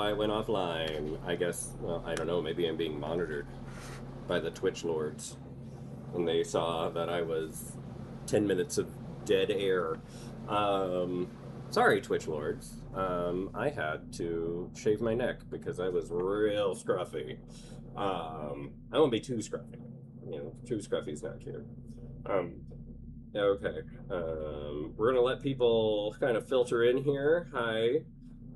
I went offline. I guess, well, I don't know, maybe I'm being monitored by the Twitch lords. And they saw that I was 10 minutes of dead air. Um, Sorry, Twitch lords. I had to shave my neck because I was real scruffy. I won't be too scruffy. You know, too scruffy's not cute. Um, okay. We're gonna let people kind of filter in here. Hi.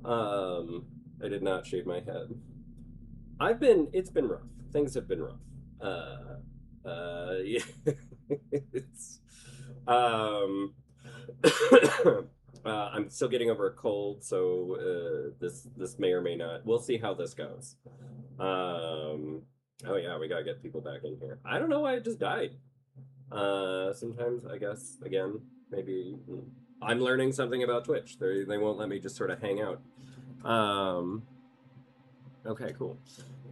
Um, I did not shave my head. It's been rough. Things have been rough. Yeah. It's, um, I'm still getting over a cold, so this may or may not. We'll see how this goes. Oh yeah, we gotta get people back in here. I don't know why it just died. Sometimes I guess again maybe I'm learning something about Twitch. They won't let me just sort of hang out. Um, okay, cool.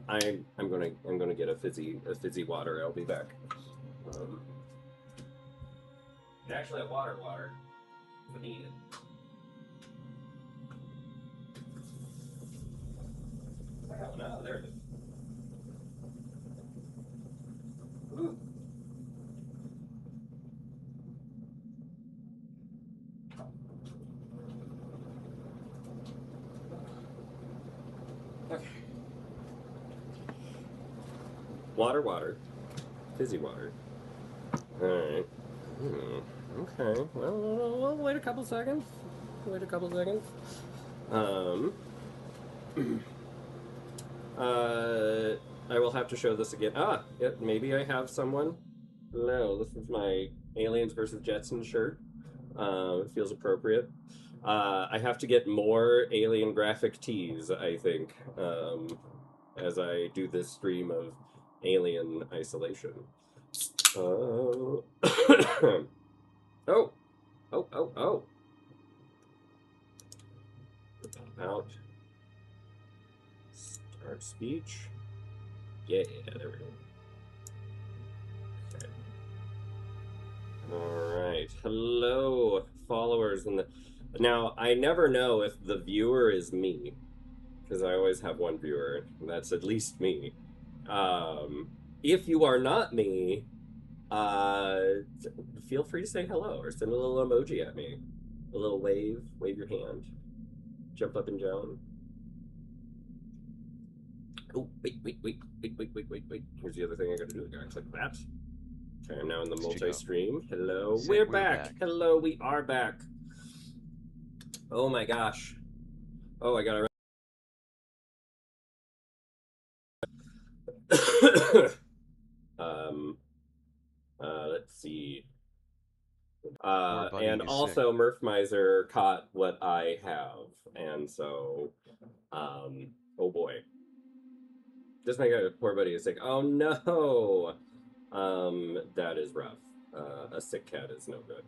I'm gonna get a fizzy water. I'll be back. Um, actually, a water if I need it. Oh no, there it is. Ooh. Okay. Water, fizzy water. All right. Okay. Well, we'll wait a couple seconds. Wait a couple seconds. Um. Uh. I will have to show this again. Ah, maybe I have someone. No, this is my Aliens versus Jetsons shirt. It feels appropriate. I have to get more alien graphic tees, I think, as I do this stream of alien isolation. Oh. Oh, oh. About start speech. Yeah, there we go. Okay. All right. Hello, followers. Now, I never know if the viewer is me, because I always have one viewer. That's at least me. Um, if you are not me, uh, feel free to say hello or send a little emoji at me. A little wave your hand, jump up and down. Oh, wait. Here's the other thing I gotta do. I gotta click that. Okay, I'm now in the multi-stream. Hello, we're back. Hello, we are back. Oh my gosh. Oh, I gotta. um, let's see. And also, Murph Miser caught what I have, and so, oh boy, just my poor buddy is like, oh no, that is rough. A sick cat is no good.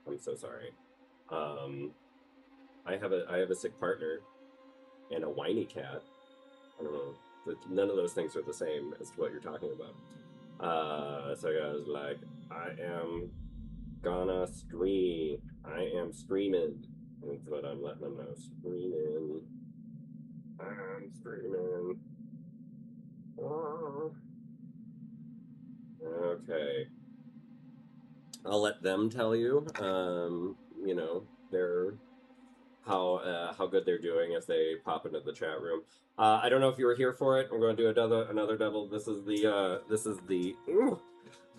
I'm so sorry. Um, I have a sick partner and a whiny cat. I don't know. None of those things are the same as to what you're talking about. So I was like, I am gonna stream. I am streaming. That's what I'm letting them know. Streaming. I'm streaming. Oh. Okay. I'll let them tell you. Their how good they're doing if they pop into the chat room. I don't know if you were here for it. We're going to do another double. This is the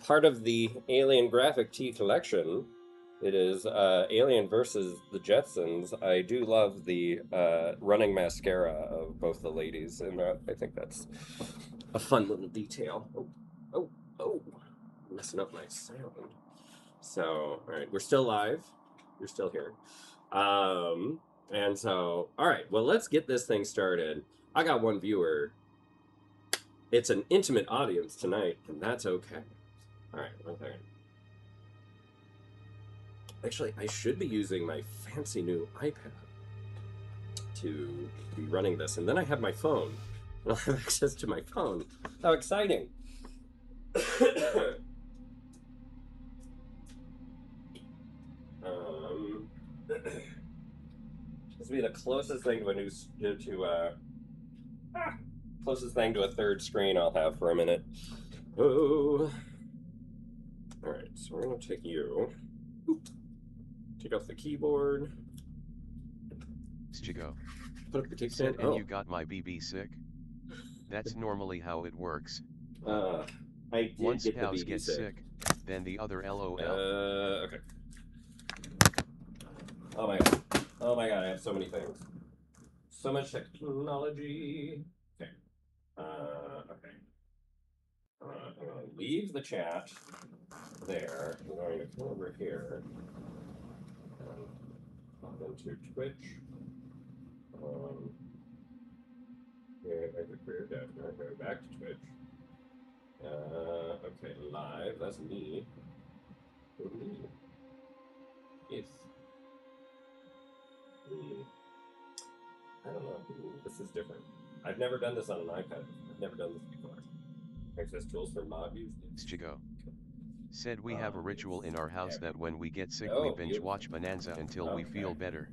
part of the Alien graphic tee collection. It is Alien versus the Jetsons. I do love the running mascara of both the ladies, and I think that's a fun little detail. Oh, messing up my sound. So, all right, we're still live. You're still here. And so, all right, well, let's get this thing started. I got one viewer. It's an intimate audience tonight, and that's okay. All right, okay. Actually, I should be using my fancy new iPad to be running this, and then I have my phone. I'll have access to my phone. How exciting! This will be the closest thing to a new Ah, closest thing to a third screen I'll have for a minute. Oh. Alright, so we're going to take you. Take off the keyboard. Stigo. Put up the kickstand. Said, and you got my BB sick? That's normally how it works. I did One get the spouse BB gets sick, then the other LOL. Okay. Oh my god. Oh my god, I have so many things. So much technology. Okay. Okay. I'm going to leave the chat there. I'm going to come over here and pop into Twitch. Yeah, back to career dev. Go back to Twitch. Okay, live. That's me. Me. Yes. I don't know. This is different. I've never done this on an iPad. I've never done this before. Access tools for mod views. Stigo. Said we have a ritual in our house that when we get sick we binge beautiful. watch Bonanza until we feel better.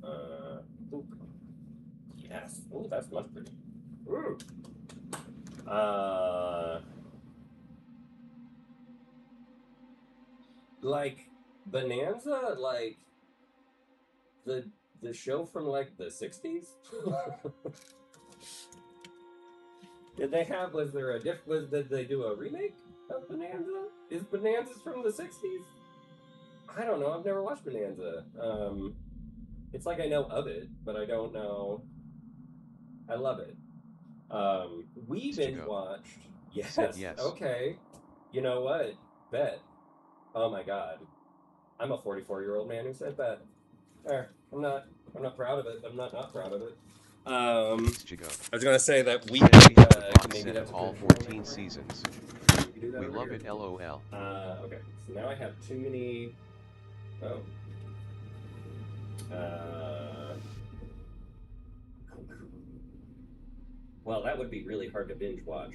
Yes. Oh, that's much pretty. Ooh. Like Bonanza, like the show from like the 60s. Did they have? Was there a did they do a remake of Bonanza? Is Bonanza from the 60s? I don't know. I've never watched Bonanza. It's like I know of it, but I don't know. I love it. We binge watched. Yes. Said yes. Okay. You know what? Bet. Oh my god. I'm a 44-year-old man who said bet. I'm not proud of it. I'm not proud of it. I was gonna say that we have the box set of all 14 seasons. We love it, LOL. Okay, so now I have too many. Oh. Well, that would be really hard to binge watch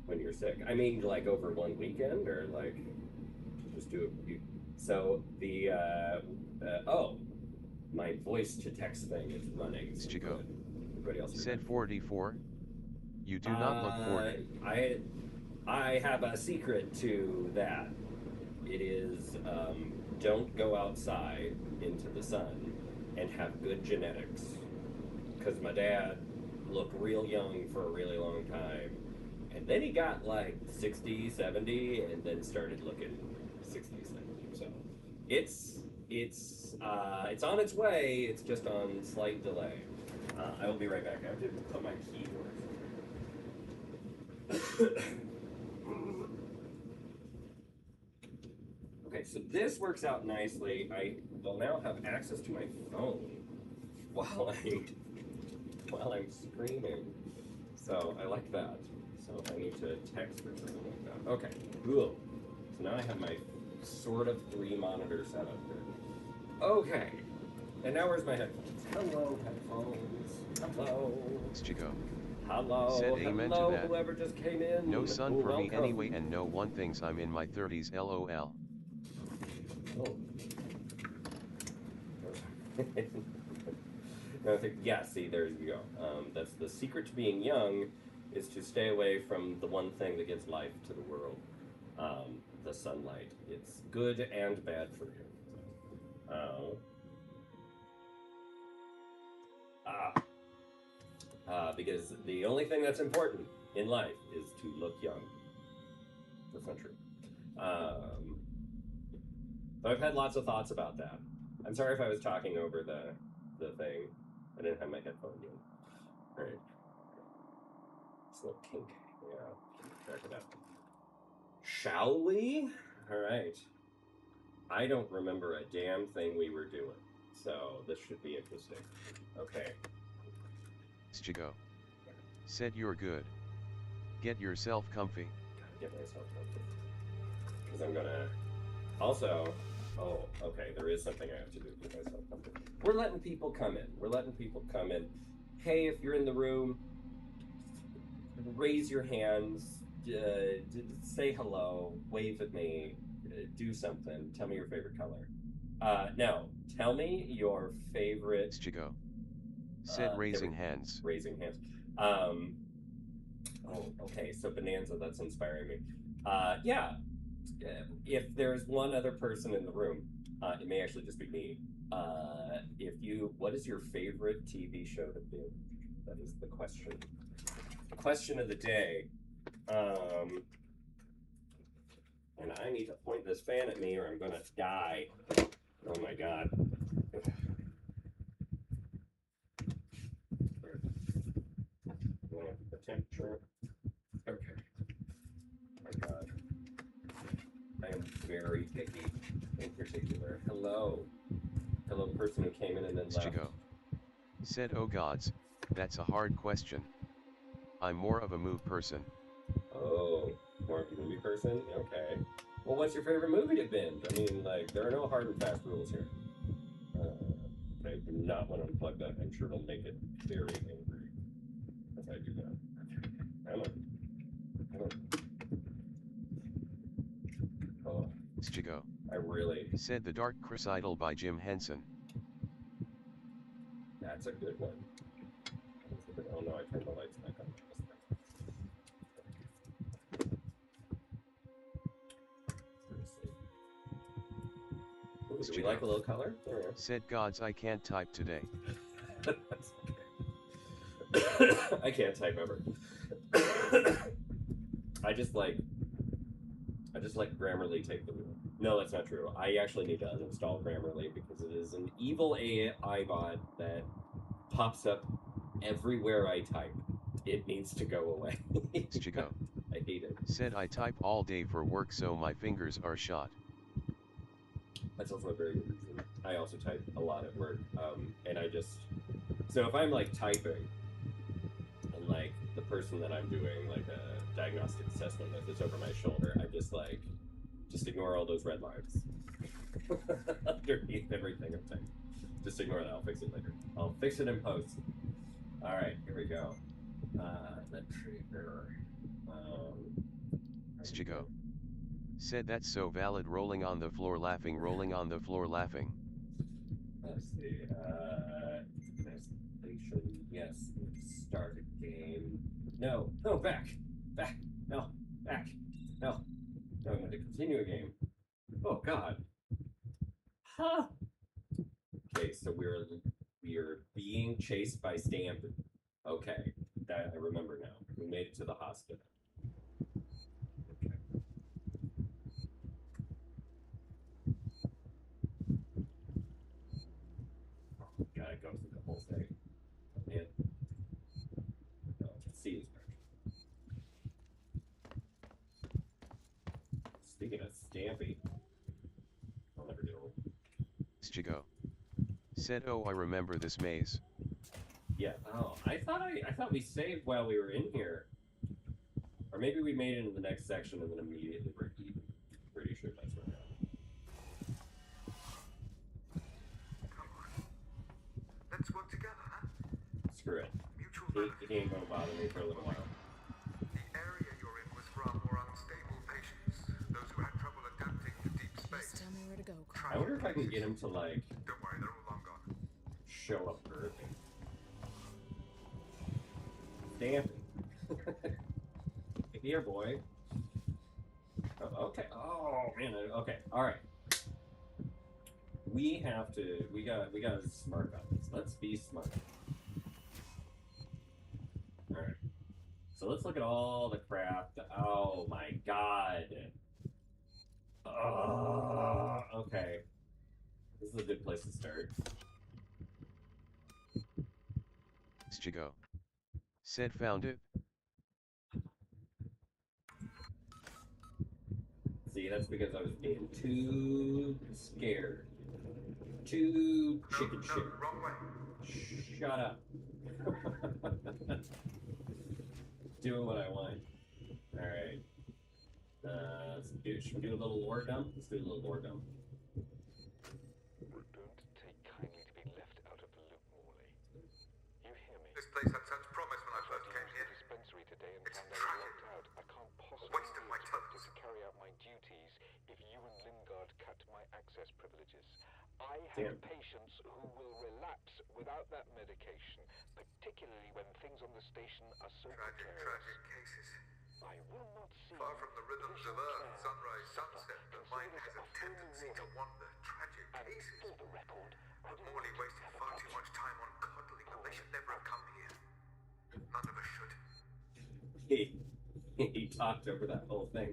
when you're sick. I mean, like over one weekend, or like just do it. So the oh, my voice to text thing is running. So everybody else said 44. You do not look 40. I have a secret to that. It is don't go outside into the sun and have good genetics. Because my dad looked real young for a really long time. And then he got like 60, 70, and then started looking 60, 70. So it's on its way. It's just on slight delay. I will be right back. I have to put my keyboard. Okay, so this works out nicely. I will now have access to my phone while I'm screaming. So I like that. So if I need to text or something like that. Okay, cool. So now I have my sort of 3-monitor setup here. Okay. And now where's my headphones? Hello, headphones. Hello. Stigo. Hello. Said amen hello, to that. whoever just came in. No sun for me anyway, and no one thinks I'm in my 30s, LOL. Oh. Yeah, see, there you go. That's the secret to being young, is to stay away from the one thing that gives life to the world, the sunlight. It's good and bad for you. Because the only thing that's important in life is to look young. That's not true. But I've had lots of thoughts about that. I'm sorry if I was talking over the thing. I didn't have my headphones in. All right. It's a little kink. Yeah. Check it out. Shall we? All right. I don't remember a damn thing we were doing, so this should be interesting. Okay. Stigo. Said you're good. Get yourself comfy. Gotta get myself comfy. Because I'm gonna. Also, oh, okay, there is something I have to do to get myself comfy. We're letting people come in. We're letting people come in. Hey, if you're in the room, raise your hands, say hello, wave at me, do something. Tell me your favorite color. No, tell me your favorite. Stigo. Said raising hands. Raising hands. Um, oh, okay. So Bonanza, that's inspiring me. Yeah. If there's one other person in the room, it may actually just be me. What is your favorite TV show to binge? That is the question. The question of the day. And I need to point this fan at me or I'm gonna die. Oh my god. The temperature. Okay. Oh my god. I am very picky in particular. Hello. Hello, person who came in and then left. Chico said, oh gods, that's a hard question. I'm more of a move person. Oh, more of a movie person? Okay. Well, what's your favorite movie to binge? I mean, like, there are no hard and fast rules here. I do not want to unplug that. I'm sure it'll make it very angry if I do that. Come on. Come on. Oh, Chico I really. said The Dark Crystal by Jim Henson. That's a good one. Oh no, I turned the lights back on. Ooh, do we like a little color? Said gods, I can't type today. That's okay. I can't type ever. I just like Grammarly take the wheel. No, that's not true. I actually need to uninstall Grammarly because it is an evil AI bot that pops up everywhere I type. It needs to go away. Chico I hate it. said I type all day for work so my fingers are shot. That's also a very good reason. I also type a lot at work. And so if I'm like typing and like the person that I'm doing like a diagnostic assessment with is over my shoulder, I just ignore all those red lines underneath everything I'm typing. Just ignore that. I'll fix it later. I'll fix it in post. All right, here we go. That trigger. Chico said that's so valid. Rolling on the floor laughing. Rolling on the floor laughing. Let's see. Destination. Yes. Start a game. No. No. Back. Back. No. Back. No. No. I'm going to continue a game. Oh God. Huh. Okay. So we're being chased by Stampede. Okay. That I remember now. We made it to the hospital. Okay. Gotta go through the whole thing. Man. No, C is better. Speaking of Stampy, I'll never do it. Chico said, oh, I remember this maze. Yeah. Oh, I thought we saved while we were in here, or maybe we made it into the next section and then immediately we're even. Pretty sure that's what happened. Come on. Let's work together, huh? Screw it. Mutual He ain't gonna bother me for a little while. The area you're in was for our more unstable patients, those who had trouble adapting to deep space. Just tell me where to go, I wonder if I can get him to like Don't worry, they're all long gone. show up early. Damn. Here, boy. Oh, okay. Oh man. Okay. All right. We gotta be smart about this. Let's be smart. All right. So let's look at all the crap. Oh my God. Okay. This is a good place to start. Chico said found it. See, that's because I was being too scared. Too chicken shit. Wrong way. Shut up. Doing what I want. Alright. Should we do a little lore dump? Let's do a little lore dump. Don't take kindly to be left out of the loop, Morley. You hear me? This place had such promise when I first I came used here. the dispensary today and It's found I was tragic. locked out. I can't possibly Waste of be my expected talents. to carry out my duties if you and Lingard cut my access privileges. I Damn. have patients who will relapse without that medication, particularly particularly when things on the station are so Tragic, precarious. tragic cases. I will not see Far from the rhythms of visual Earth, care sunrise, suffer, sunset, the mind has a considered full tendency to warning. wander. Tragic And cases. for the record, I But do Morley not wasted have a far grudge. too much time on coddling them. They should never have come here. None of us should. He talked over that whole thing,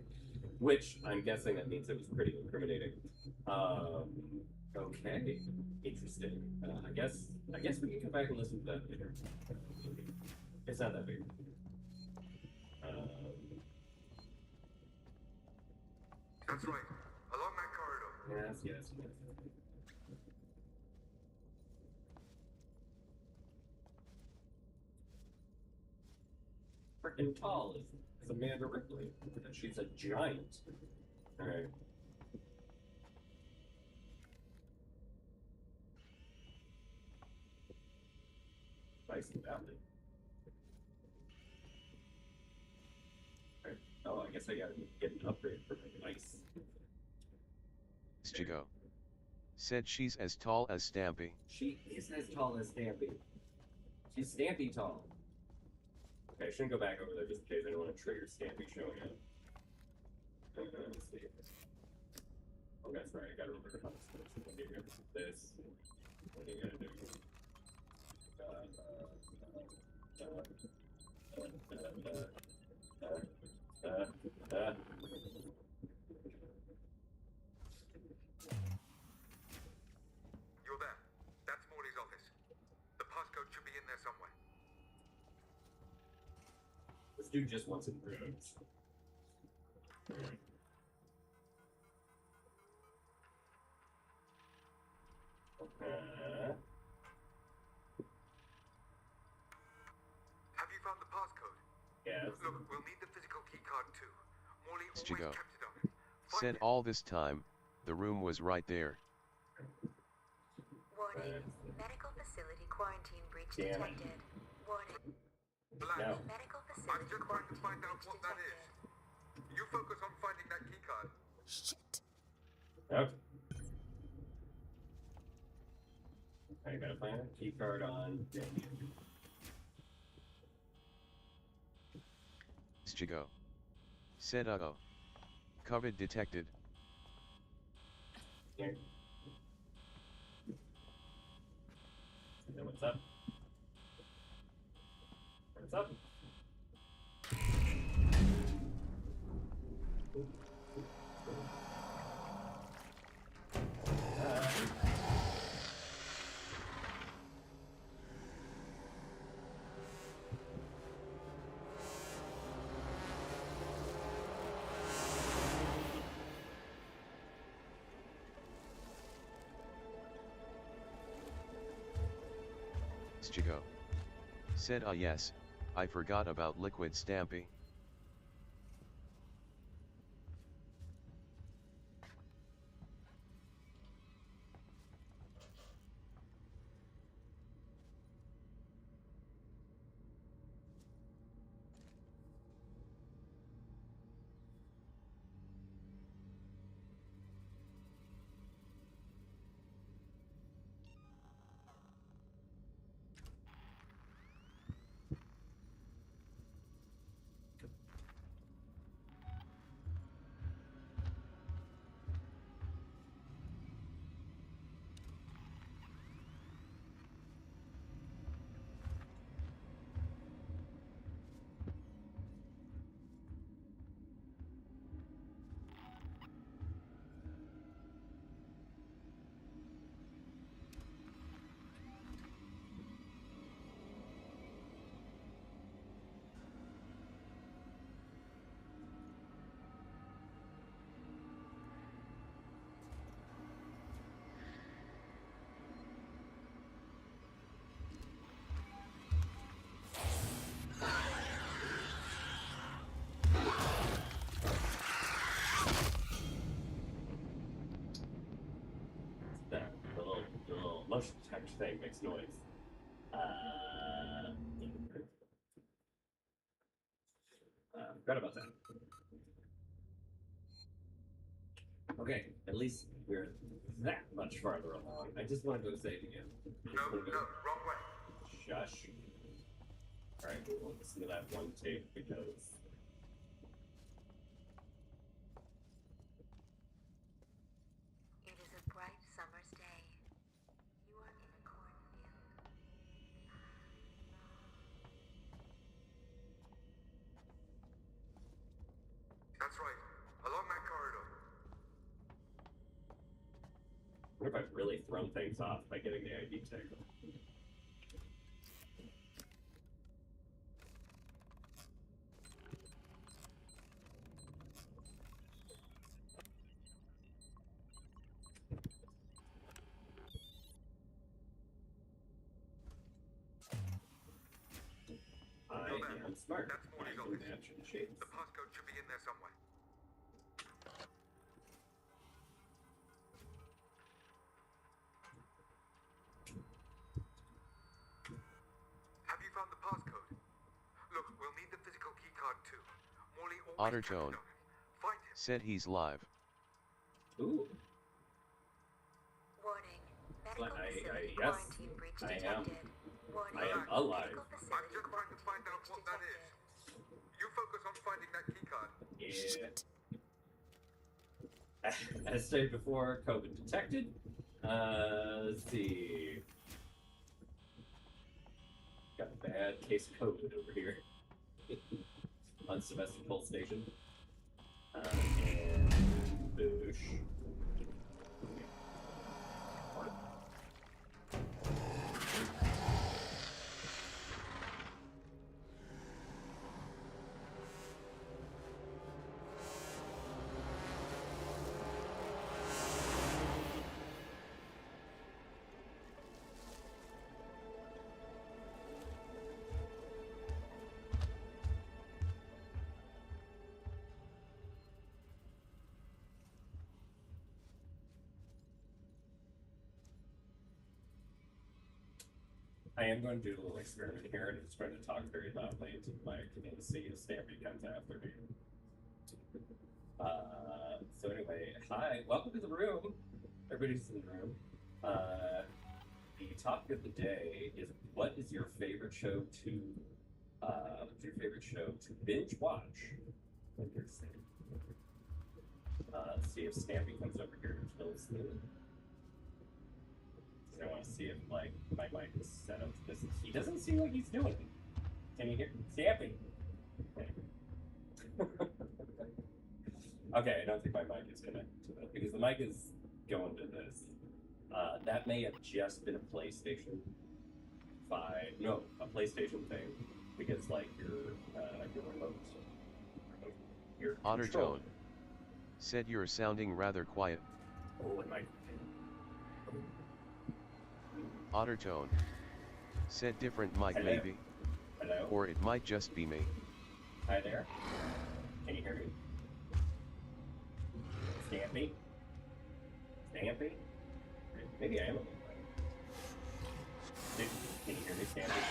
which I'm guessing that means it was pretty incriminating. Okay, interesting. I guess we can come back and listen to that later. It's not that big. That's right. Along that corridor. Yes. Freaking tall is Amanda Ripley. She's a giant. All right. Nice and valley. Right. Oh, I guess I gotta get an upgrade for my ice. Stigo. Said she's as tall as Stampy. She is as tall as Stampy. She's Stampy tall. Okay, I shouldn't go back over there just in case I don't want to trigger Stampy showing up. Let's see. Oh, that's right. I gotta remember how to switch. What do you gotta do this? What do you gotta do? You're there. That's Morley's office. The passcode should be in there somewhere. This dude just wants improvements. Have you found the passcode? Yes. Look, we'll need the physical keycard too. Morley always Stigo. kept it on him. Find Said it. all this time, the room was right there. Warning. Medical facility quarantine breach Damn it. detected. Warning. Black. No. Medical I'm facility just trying to quarantine find out breach what that detected. is. You focus on finding that keycard. Shit. Okay. I gotta find a key card on Damien. Stigo. Said uh-oh. COVID detected. Here. And then what's up? What's up? Stigo. Said yes, I forgot about liquid Stampy. That the little motion detector thing makes noise. Forgot about that. Okay, at least we're that much farther along. I just want to go save again. No, wrong way. Shush. Alright, we'll listen to that one tape because... It is a bright summer's day. You are in a cornfield. That's right. Along that corridor. What if I've really thrown things off by getting the ID tag? I am smart. That's I Morty's can office. match in shapes. The passcode should be in there somewhere. Have you found the passcode? Look, we'll need the physical keycard too. Morley always Ottertone counted on him. Find him. said he's live. Ooh. Warning. Medical But facility yes, quarantine breach I am. detected. Warning. I am alive. Medical I'm facility just trying to find out quarantine what that breach is. detected. You focus on finding that keycard. Yeah. As stated before, COVID detected. Let's see. Got a bad case of COVID over here. On Sevastopol Station. And boosh. I am going to do a little experiment here, and I'm just going to talk very loudly into the mic and see if Stampy comes after me. So anyway, hi, welcome to the room. Everybody's in the room. The topic of the day is what is your favorite show to binge watch? Interesting. Let's see if Stampy comes over here and kills me. I want to see if like my mic is set up to this. He doesn't seem like he's doing it. Can you hear Stampy? Okay. Okay, I don't think my mic is connected to it because the mic is going to this. That may have just been a PlayStation 5. No, a PlayStation thing because like your remote, your controller. Ottertone said you're sounding rather quiet. Oh, it might. Ottertone said different mic Hello? maybe. Hello? Or it might just be me. Hi there. Can you hear me? Stampy? Stampy? Maybe I am a little quiet. Can you hear me, Stampy?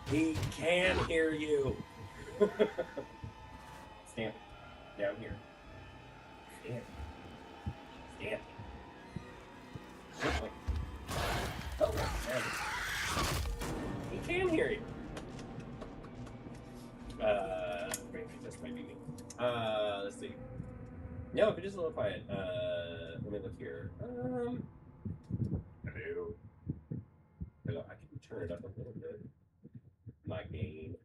He can hear you! Stampy. Down here. Stampy. Stampy. Quickly. Oh, there. He can hear you. Maybe just maybe me. Let's see. No, if it is a little quiet. Let me look here. Hello. Hello. I can turn it up a little bit. My gain.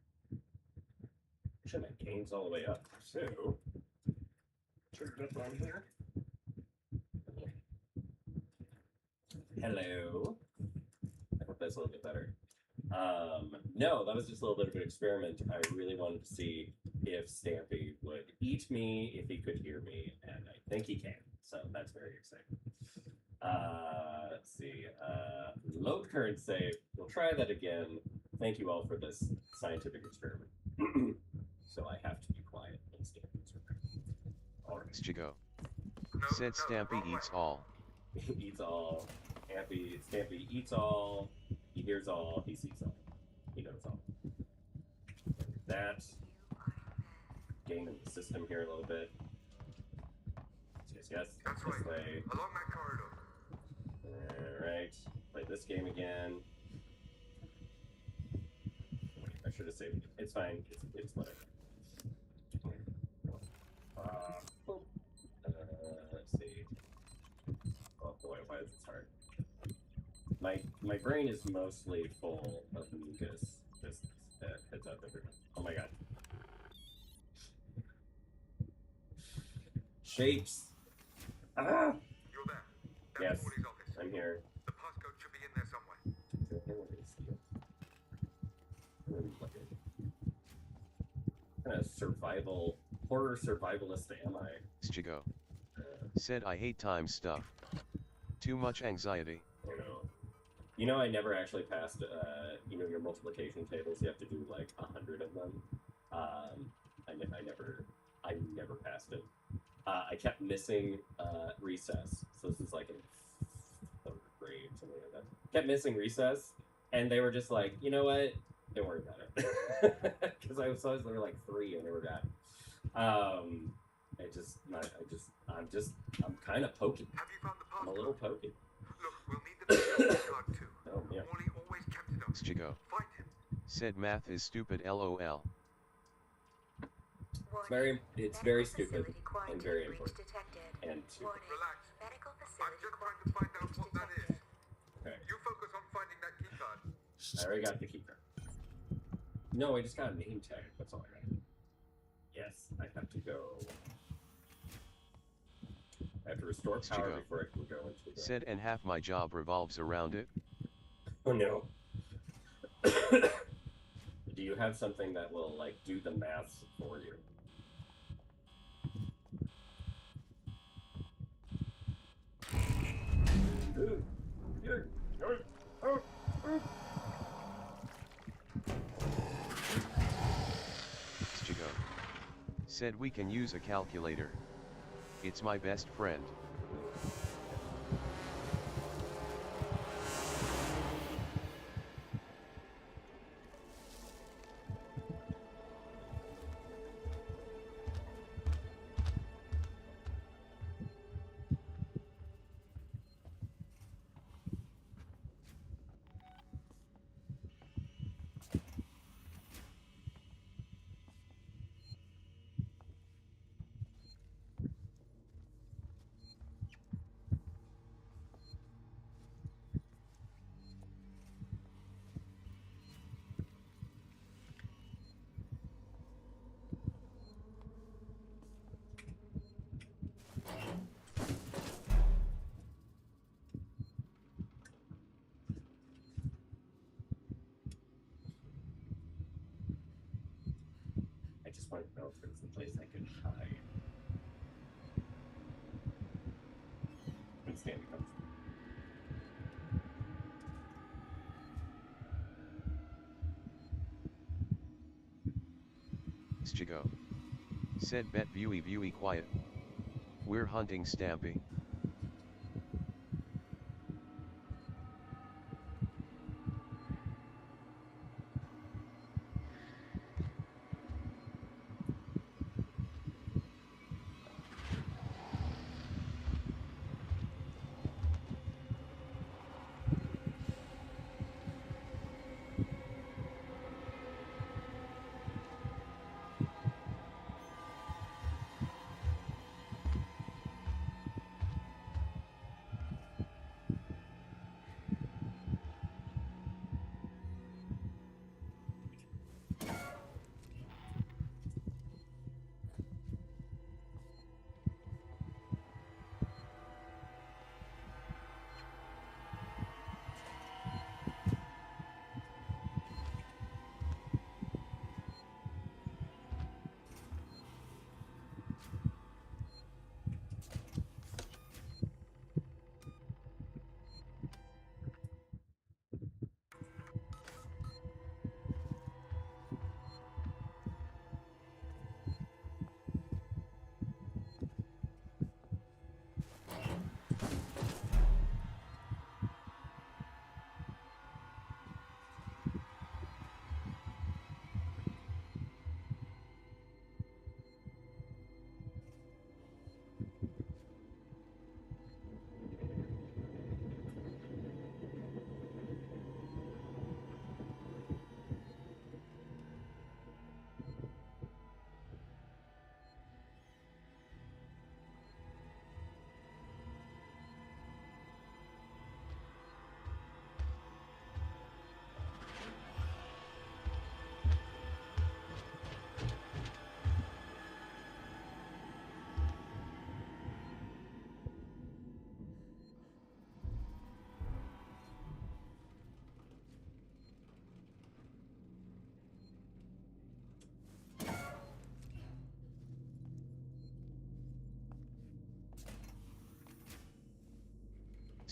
Actually, my gain's all the way up. So, turn it up on here. Hello. I hope that's a little bit better. No, that was just a little bit of an experiment. I really wanted to see if Stampy would eat me if he could hear me, and I think he can. So that's very exciting. Let's see. Load current save. We'll try that again. Thank you all for this scientific experiment. So I have to be quiet when Stampy's around. All right. Chico No, said no, Stampy wrong way. eats all. Eats all. Stampy eats all. He hears all. He sees all. He knows all. That. Game in the system here a little bit. Yes. That's This right. way. Along that corridor. Alright. Play this game again. should have saved it. It's fine. It's whatever. Let's see. Oh boy, why is this hard? My brain is mostly full of mucus. Just heads up, everyone. Oh my god. Shapes. Ah! You're there. That's Yes, Morley's office. I'm here. The passcode should be in there somewhere. What kind of horror survivalist am I? Stigo. Said I hate time stuff. Too much anxiety. I never actually passed, your multiplication tables, you have to do like 100 of them. I never passed it. I kept missing recess, so this is like in 3rd grade, something like that. Kept missing recess, and they were just like, you know what? Don't worry about it, because I was always there like 3 and never got. I'm kind of pokey. Have you found the I'm a passcode? little pokey. Look, we'll need the passcode card too. Oh yeah. Morley always kept it on. Stigo. Find him. Said math is stupid LOL. It's very stupid and very important. And stupid. Relax. Medical I'm facility just trying to find out what that is. Okay. You focus on finding that key card. I already got the keycard. No, I just got a name tag. That's all I got. Yes, I have to go. I have to restore power Stigo. before I can go into the... Said and half my job revolves around it. Oh no. Do you have something that will, like, do the maths for you? Stigo. Said we can use a calculator. It's my best friend. I just want to know if there's a place I can hide. When Stanley comes. Stigo. Said bet Viewy quiet. We're hunting Stampy.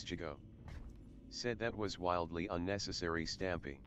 Chigo. Said that was wildly unnecessary, Stampy.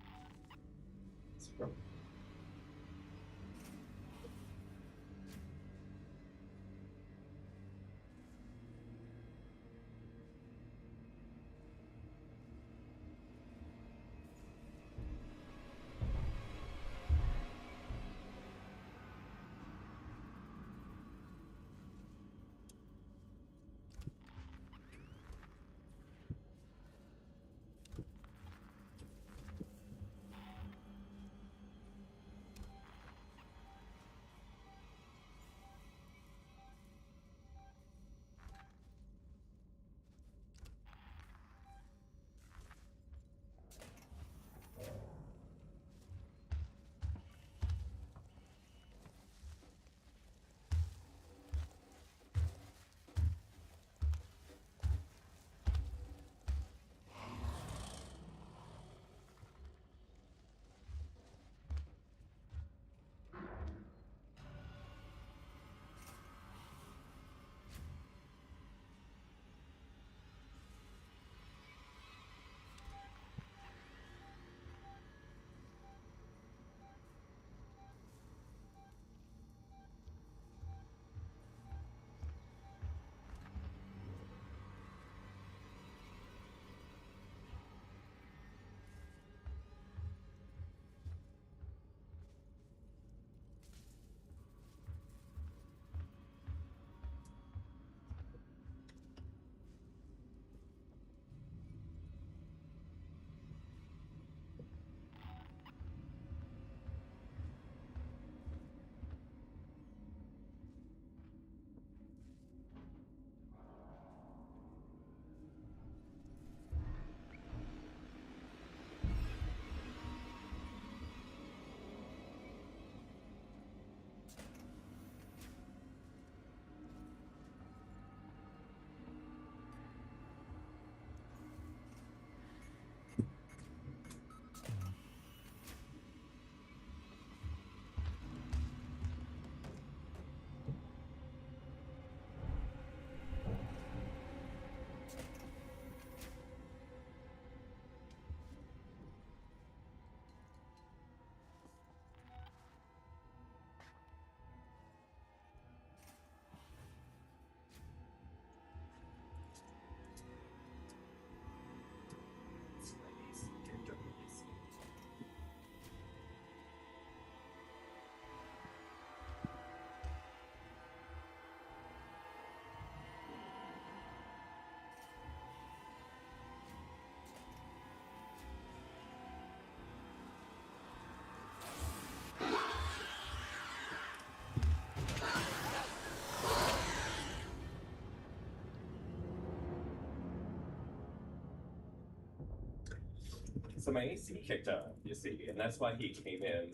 So my AC kicked on, you see, and that's why he came in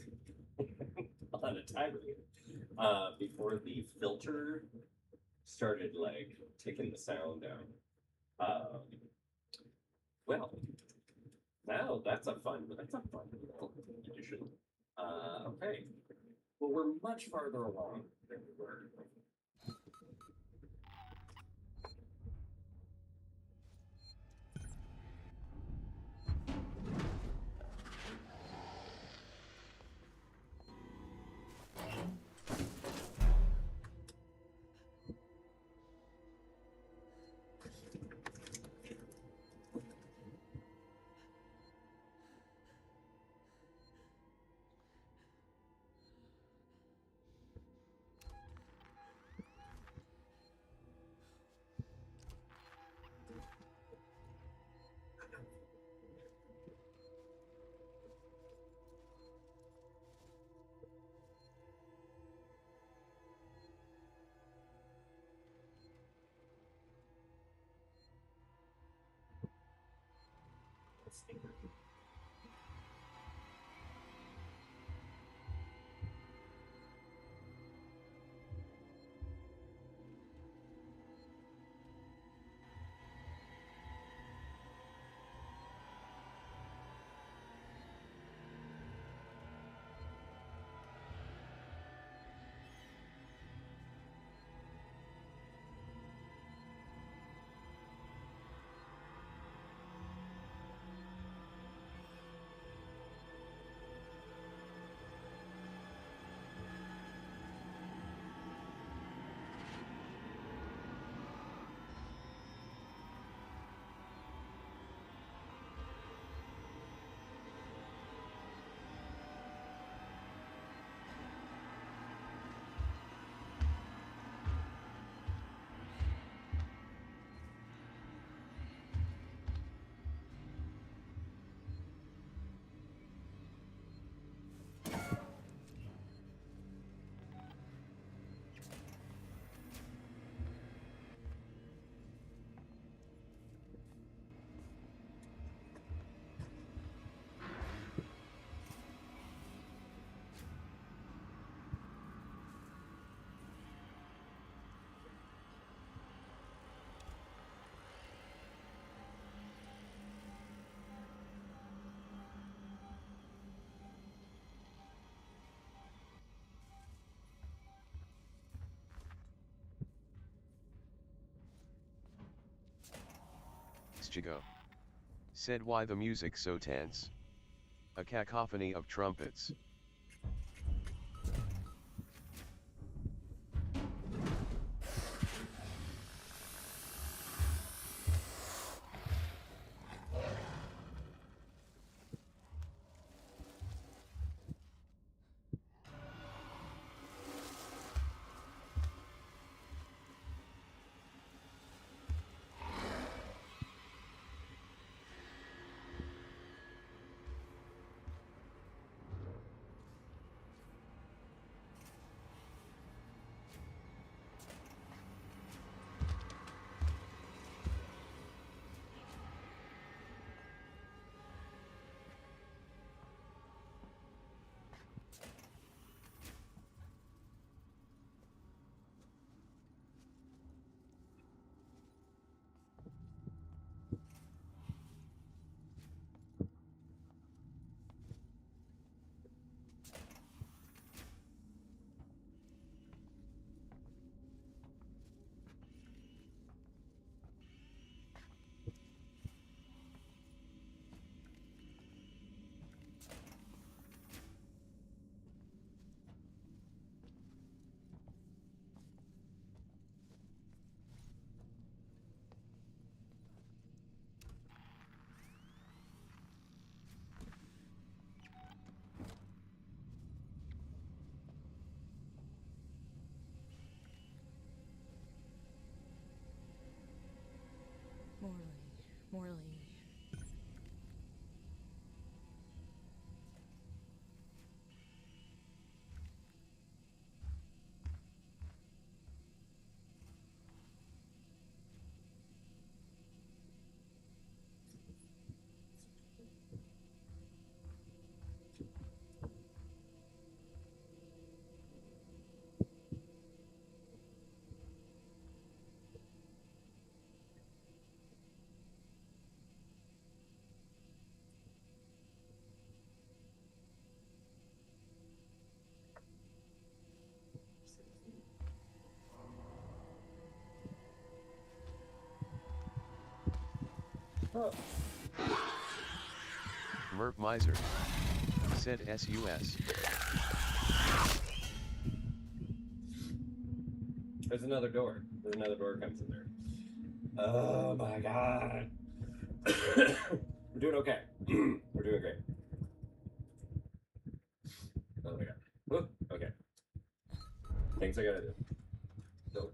on a timer before the filter started like taking the sound down. Well, now that's a fun little addition. Okay. Well, we're much farther along than we were. Stigo. Said why the music so tense? A cacophony of trumpets. Morley. Oh. Merp Miser. Said SUS. There's another door. There's another door comes in there. Oh my god. We're doing okay. We're doing great. Oh my god. Woo. Okay. Things I gotta do. So.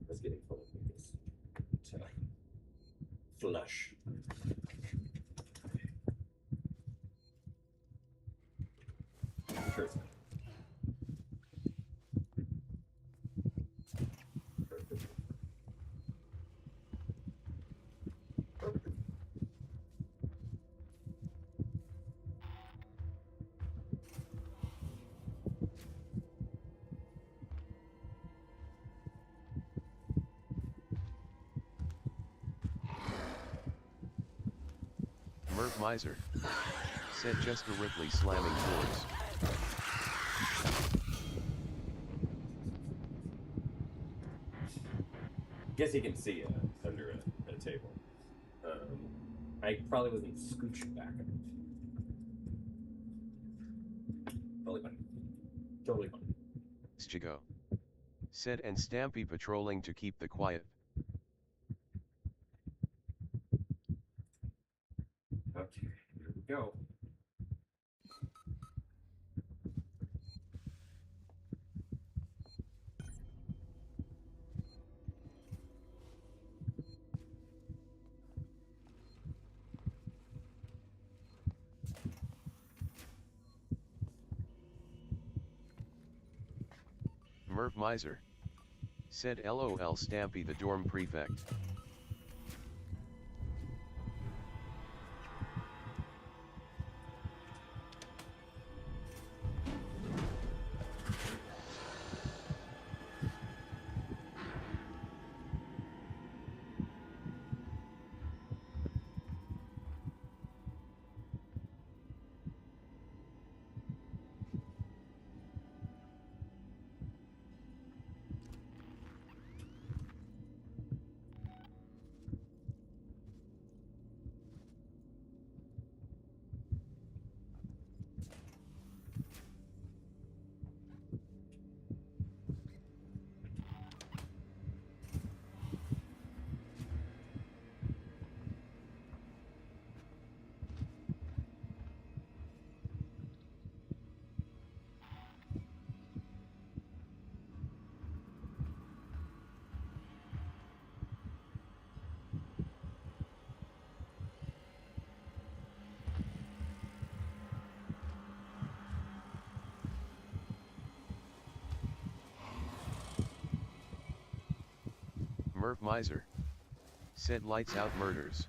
Let's get it full of this. Flush. Sure it's not. Perfect. Perfect. Merp Miser. Said Jessica Ripley slamming doors. Guess he can see under a table. I probably wasn't scooching back enough. Totally fine. Totally fine. Stigo. Said and Stampy patrolling to keep the quiet. Okay, here we go. Merv Miser said LOL Stampy the dorm prefect. Merv Miser said lights out murders.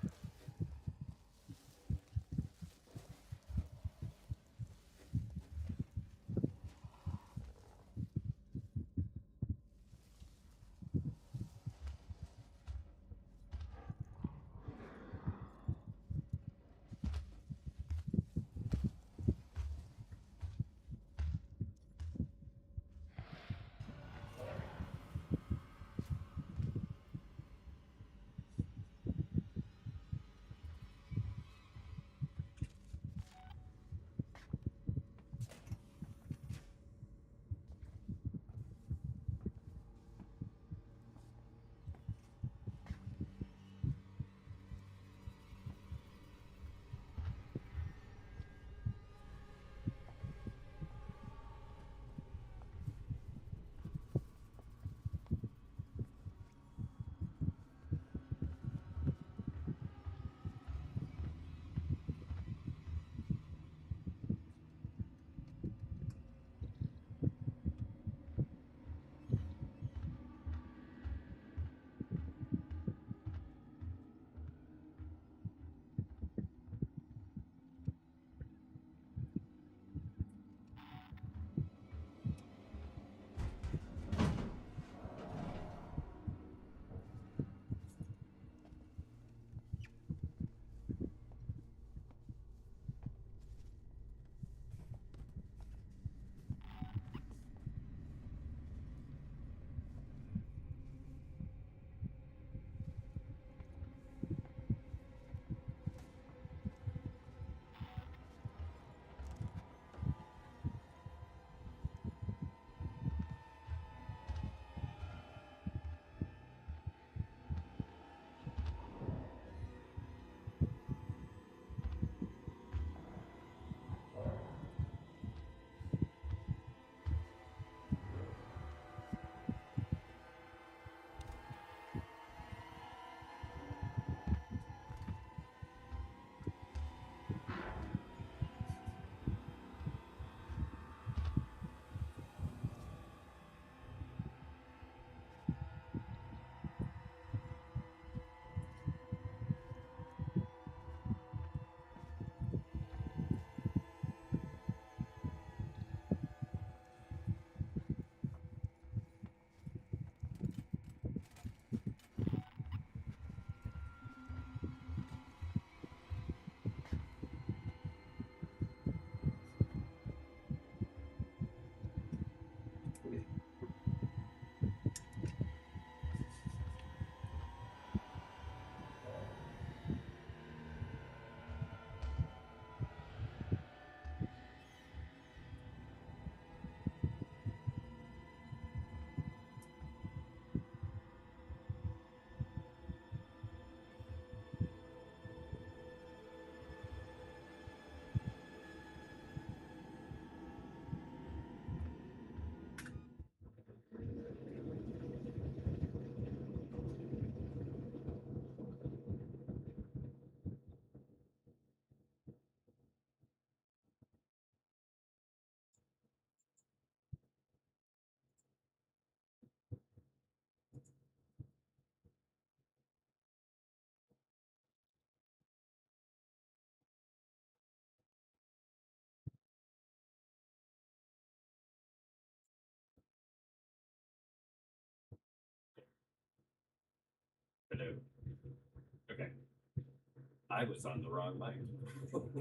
I was on the wrong mic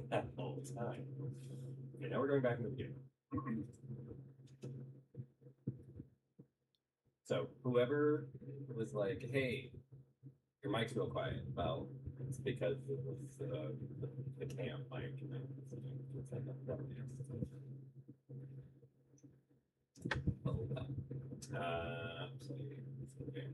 that whole time. Okay, now we're going back into the game. So whoever was like, "Hey, your mic's real quiet," well, it's because it was the cam mic. It's like okay.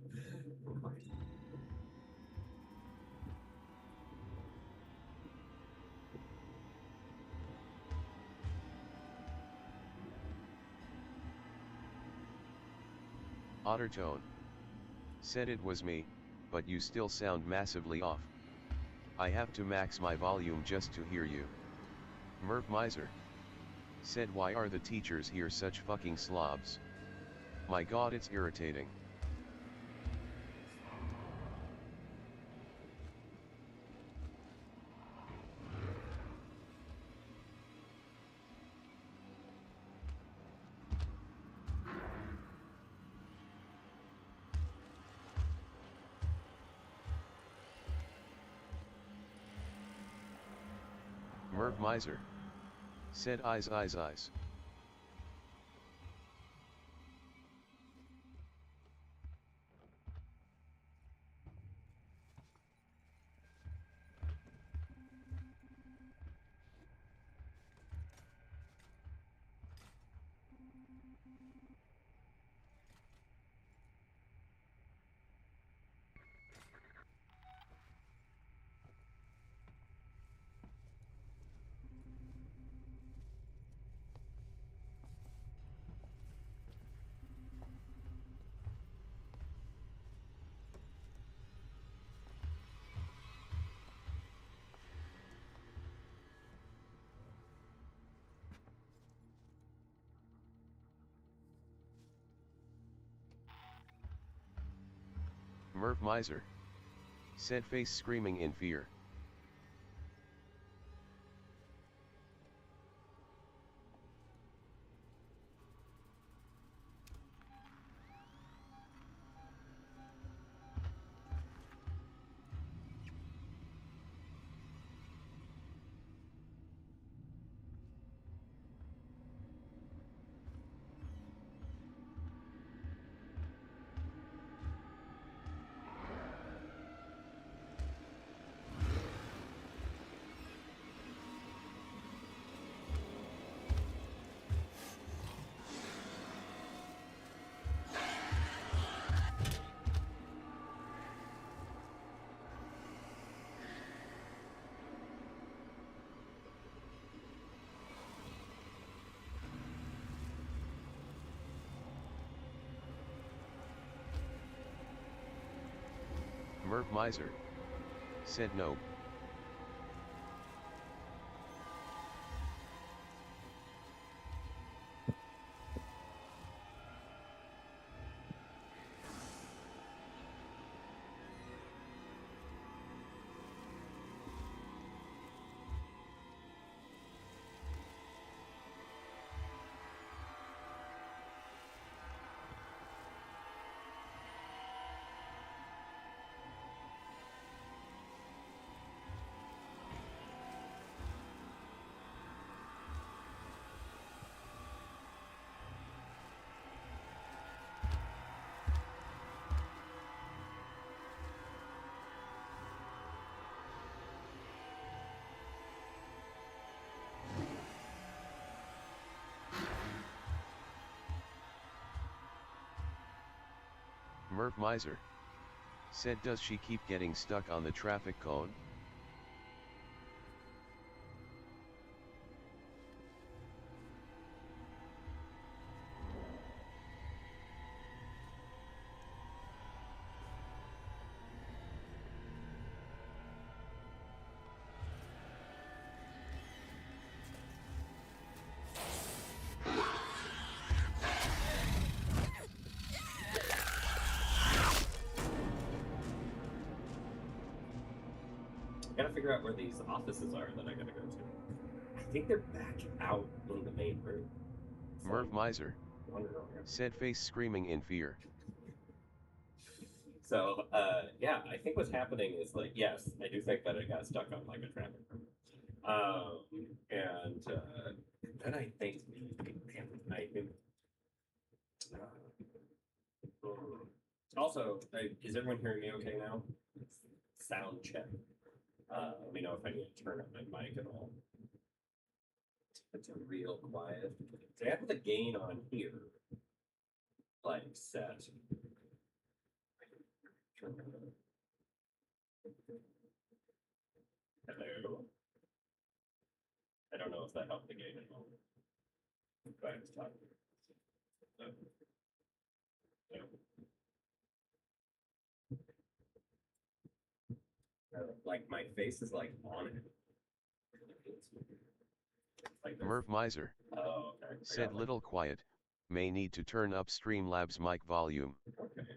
Ottertone. Said it was me, but you still sound massively off. I have to max my volume just to hear you. Merv Miser. Said why are the teachers here such fucking slobs? My god, it's irritating. Merv Miser. Said eyes. Merv Miser. Said face screaming in fear. Merv Miser. Said no. Merv Miser. Said does she keep getting stuck on the traffic cone? I gotta figure out where these offices are that I gotta go to. I think they're back out in the main room. So Merv Miser. I wonder where. Said face screaming in fear. So, yeah, I think what's happening is like, yes, I do think that it got stuck on like a traffic rumor. And then I think, man, I think. Also, is everyone hearing me okay now? Sound check. Let me know if I need to turn up my mic at all. It's real quiet. So I have the gain on here, like set. Hello. I don't know if that helped the gain at all. But I was talking. No. Like my face is like on it. Like this. Merv Miser. Oh, okay. Said little quiet. May need to turn up Streamlabs mic volume. Okay.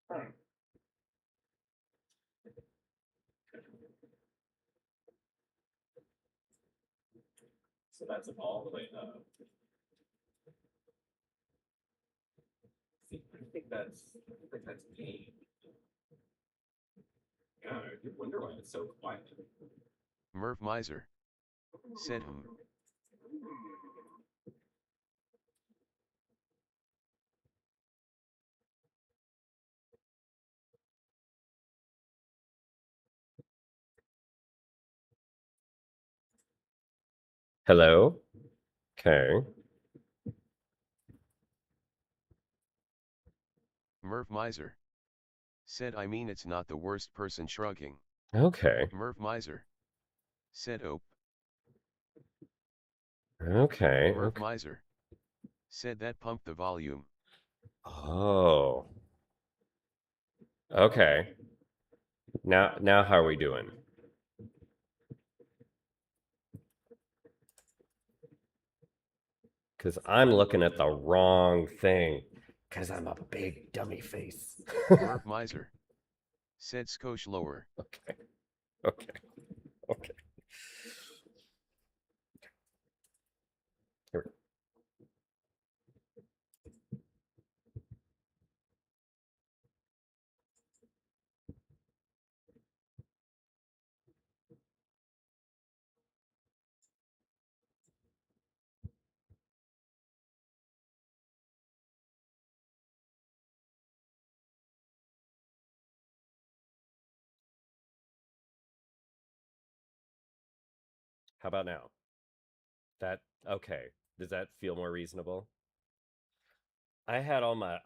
Huh. So that's all the way up. See, I think that's gain. Yeah, I wonder why it's so quiet. Merv Miser. Said Hello? Okay. Merv Miser. Said I mean it's not the worst person shrugging. Okay. Merv Miser. Said Ope. Okay. Merv Okay. Miser. Said that pumped the volume. Oh. Okay. Now how are we doing? Because I'm looking at the wrong thing. Because I'm a big dummy face. Merv Miser. Said skosh lower. Okay. Okay. Okay. Here. How about now? That okay. Does that feel more reasonable? I had all my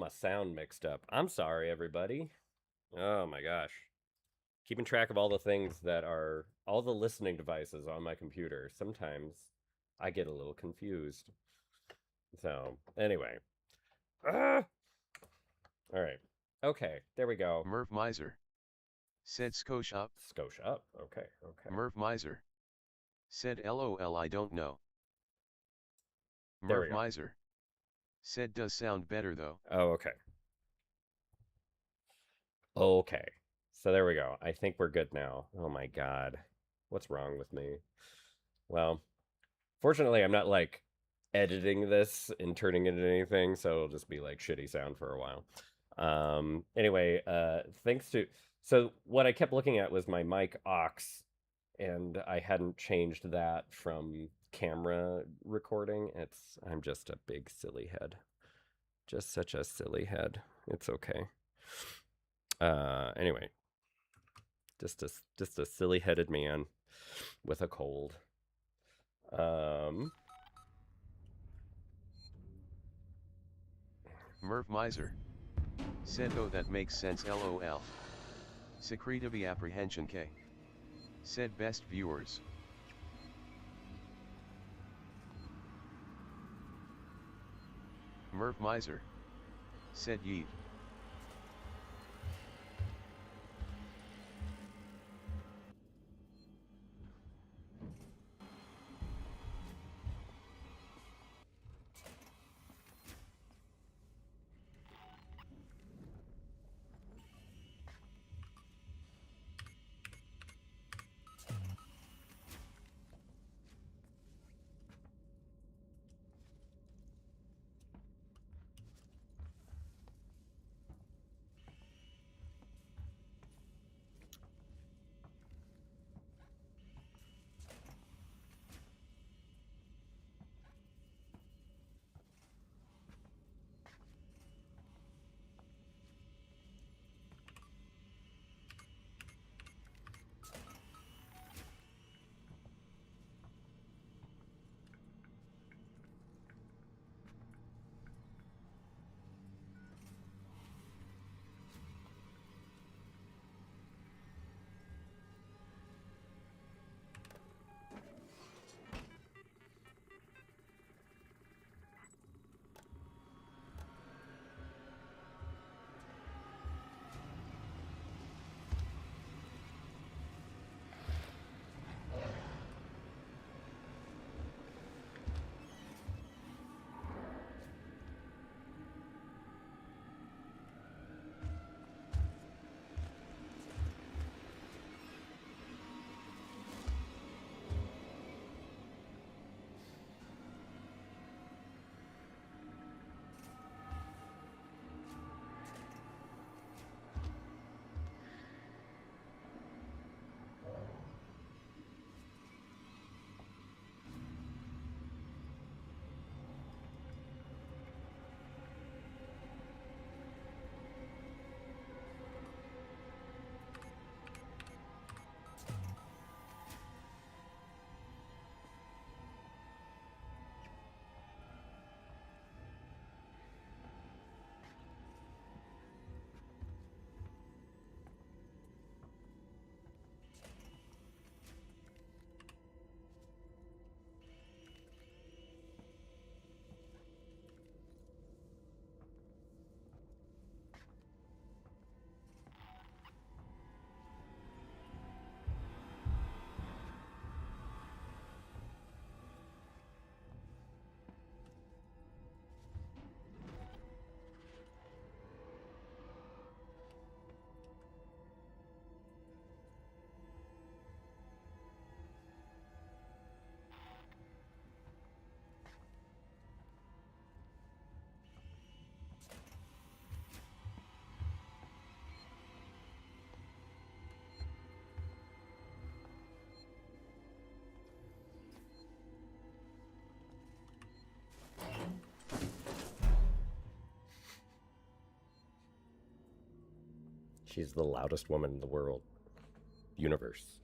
sound mixed up. I'm sorry, everybody. Oh my gosh. Keeping track of all the things that are all the listening devices on my computer. Sometimes I get a little confused. So, anyway. Ah! All right. Okay, there we go. Merv Miser. Said skosh up. Skosh up. Okay, okay. Merv Miser. Said LOL I don't know. There we Merv go. Miser. Said does sound better though. Oh, okay. Okay. So there we go. I think we're good now. Oh my God. What's wrong with me? Well, fortunately, I'm not like editing this and turning it into anything, so it'll just be like shitty sound for a while. Anyway, thanks to so what I kept looking at was my mic aux, and I hadn't changed that from camera recording. I'm just a big silly head. Just such a silly head. It's okay. Anyway, just a silly-headed man with a cold. Merv Miser. Said oh that makes sense LOL. Secretaby apprehension K. Said best viewers. Merv Miser. Said yeet. She's the loudest woman in the world. Universe.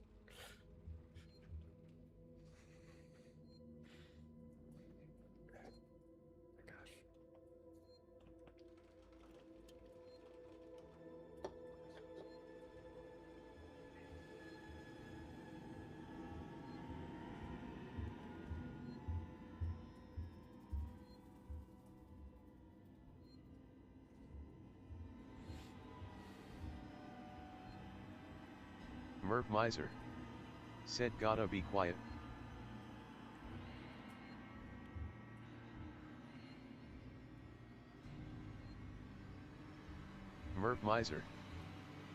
Merp Miser. Said gotta be quiet. Merp Miser.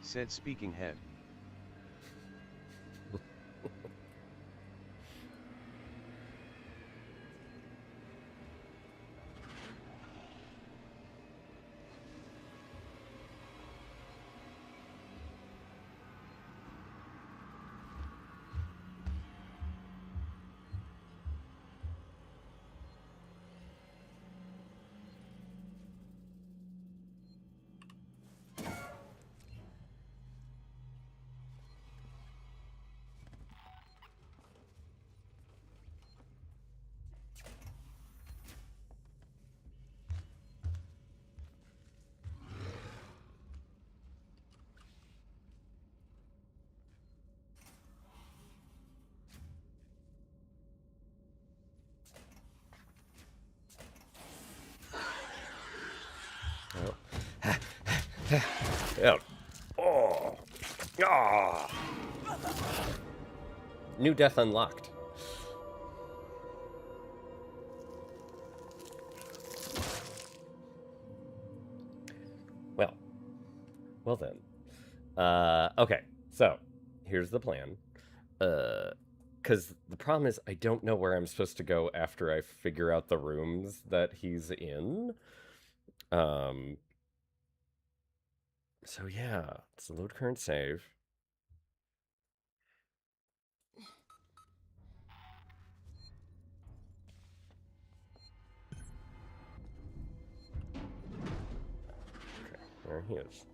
Said speaking head. Yeah. Oh. Ah. New death unlocked. Well. Well then. Okay. So, here's the plan. Because the problem is I don't know where I'm supposed to go after I figure out the rooms that he's in. So yeah, it's a load current save. Okay, there he is.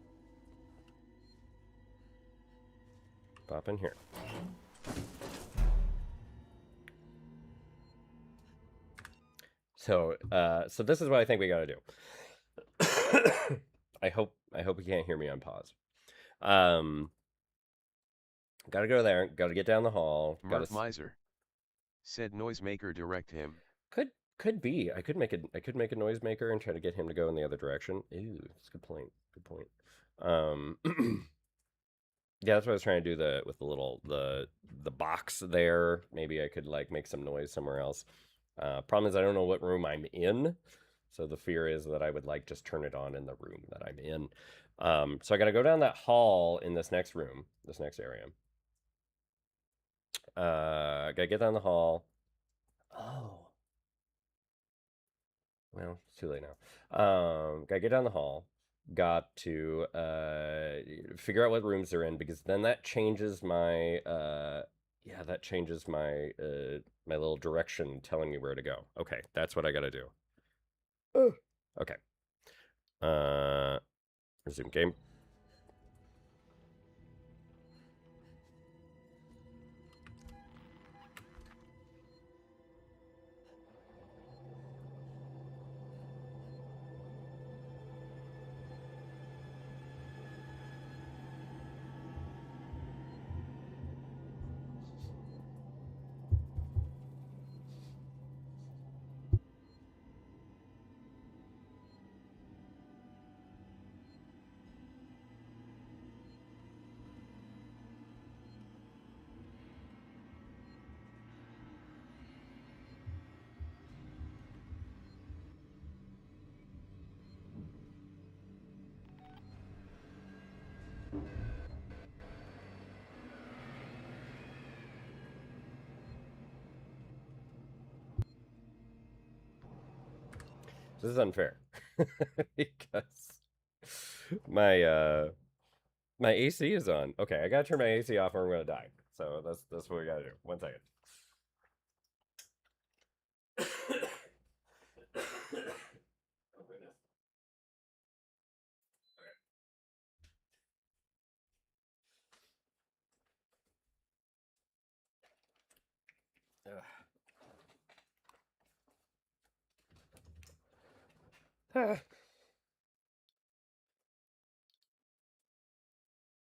Pop in here. So, so this is what I think we gotta do. I hope you can't hear me on pause. Gotta go there. Gotta get down the hall. Merp Miser. Said noisemaker direct him. Could be. I could make a noisemaker and try to get him to go in the other direction. Ooh, that's a good point. Good point. Yeah, that's what I was trying to do with the little the box there. Maybe I could like make some noise somewhere else. Problem is I don't know what room I'm in. So the fear is that I would like just turn it on in the room that I'm in. So I got to go down that hall in this next room, this next area. Gotta get down the hall. Oh. Well, it's too late now. Gotta get down the hall. Got to figure out what rooms they're in because then that changes my yeah, that changes my my little direction telling me where to go. Okay, that's what I gotta do. Okay. Resume game. This is unfair because my my AC is on. Okay, I gotta turn my AC off or I'm gonna die. So that's what we gotta do. 1 second. Oh goodness. There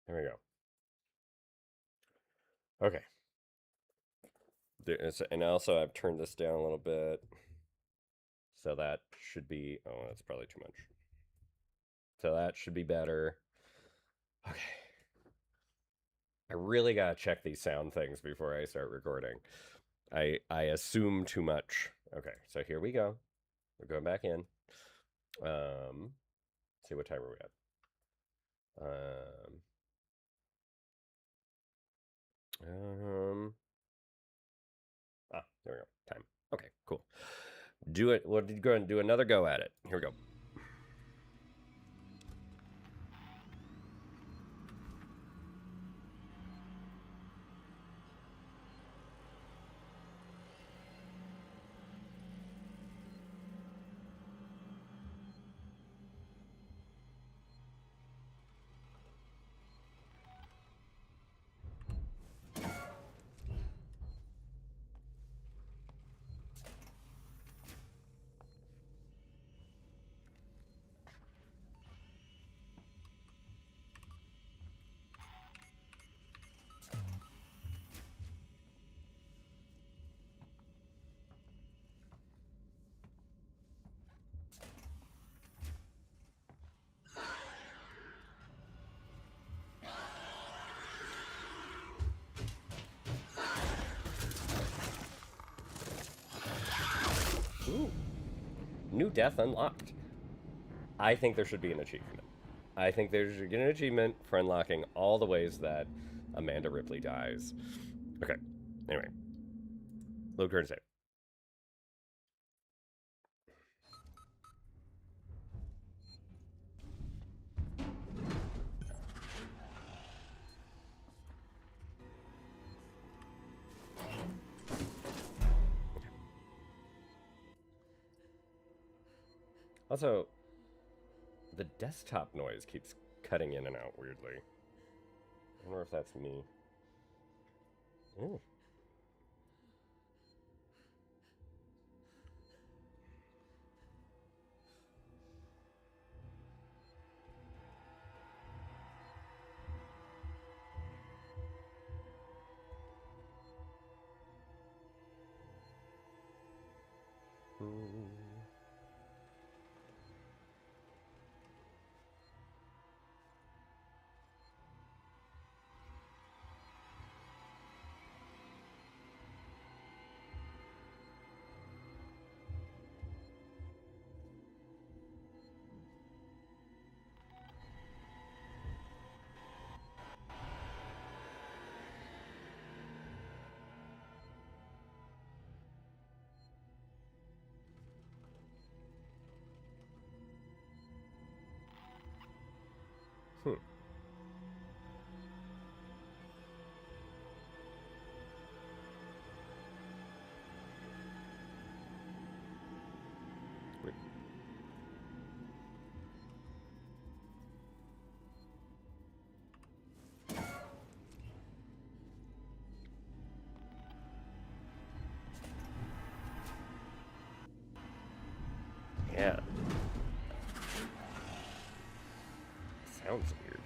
we go. Okay. And also I've turned this down a little bit. So that should be, oh, that's probably too much. So that should be better. Okay. I really gotta check these sound things before I start recording. I assume too much. Okay, so here we go. We're going back in. See what time are we at? There we go. Time. Okay, cool. Do it. We'll go and do another go at it. Here we go. Ooh. New death unlocked. I think there should be an achievement. I think there should get an achievement for unlocking all the ways that Amanda Ripley dies. Okay. Anyway. Load current save. Also, the desktop noise keeps cutting in and out weirdly. I wonder if that's me. Ooh. Hmm. Wait. Yeah. Sounds weird.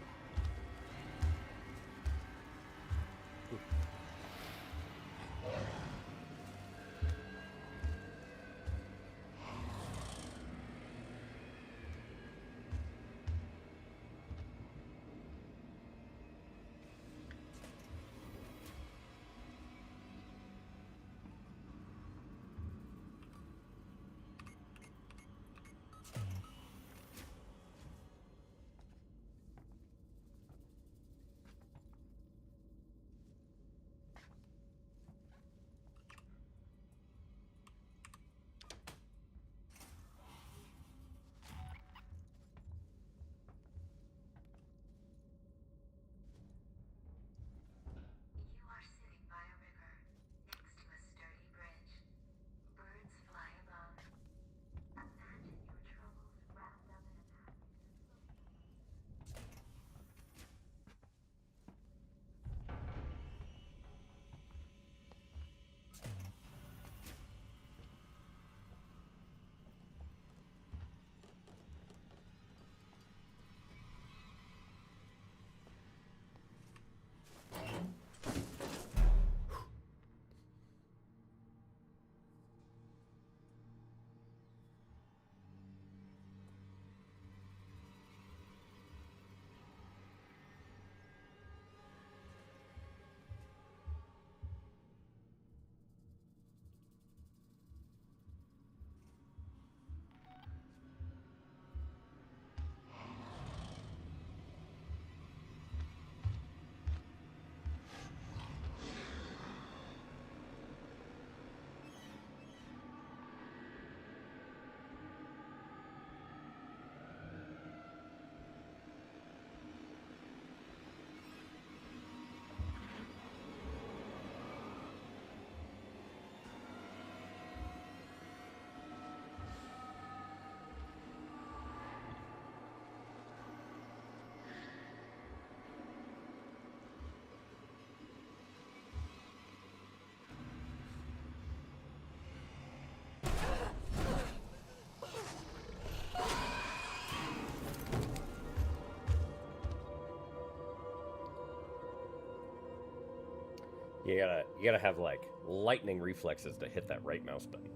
You gotta have like lightning reflexes to hit that right mouse button.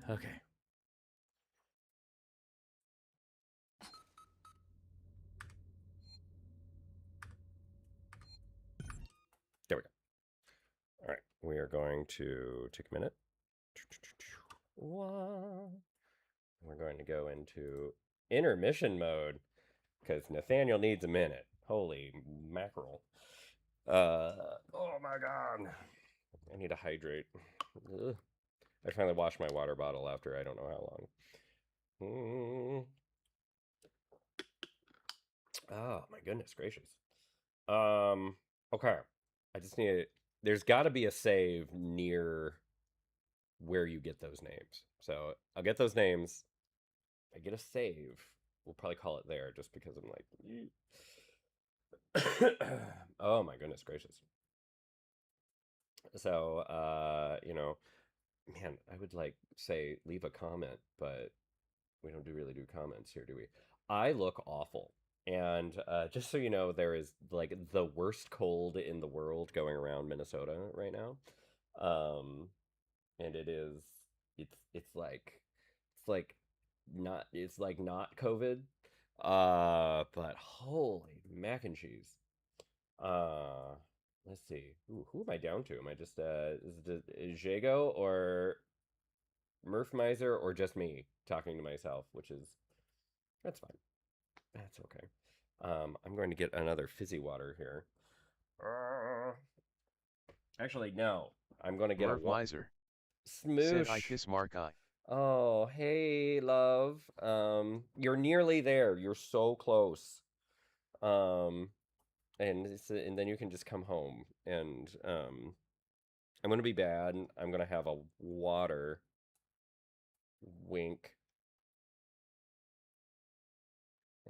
Okay. There we go. All right, we are going to take a minute. We're going to go into intermission mode because Nathaniel needs a minute. Holy mackerel. Oh my god. I need to hydrate. Ugh. I finally washed my water bottle after I don't know how long. Oh my goodness gracious. Okay. I just need there's got to be a save near where you get those names. So I'll get those names. I get a save. We'll probably call it there just because I'm like oh my goodness gracious. So man, I would like say leave a comment, but we don't really do comments here, do we? I look awful. And just so you know, there is like the worst cold in the world going around Minnesota right now. And it's like not COVID. But holy mac and cheese. Uh let's see. Ooh, who am I down to? Am I just is Jago or Murph Miser or just me talking to myself, which is that's fine. That's okay. I'm going to get another fizzy water here. Actually, no. I'm going to get Murph Miser. Smoosh. Said I kiss Mark I. Oh, hey, love. You're nearly there. You're so close. And then you can just come home. And I'm going to be bad. I'm going to have a water. Wink.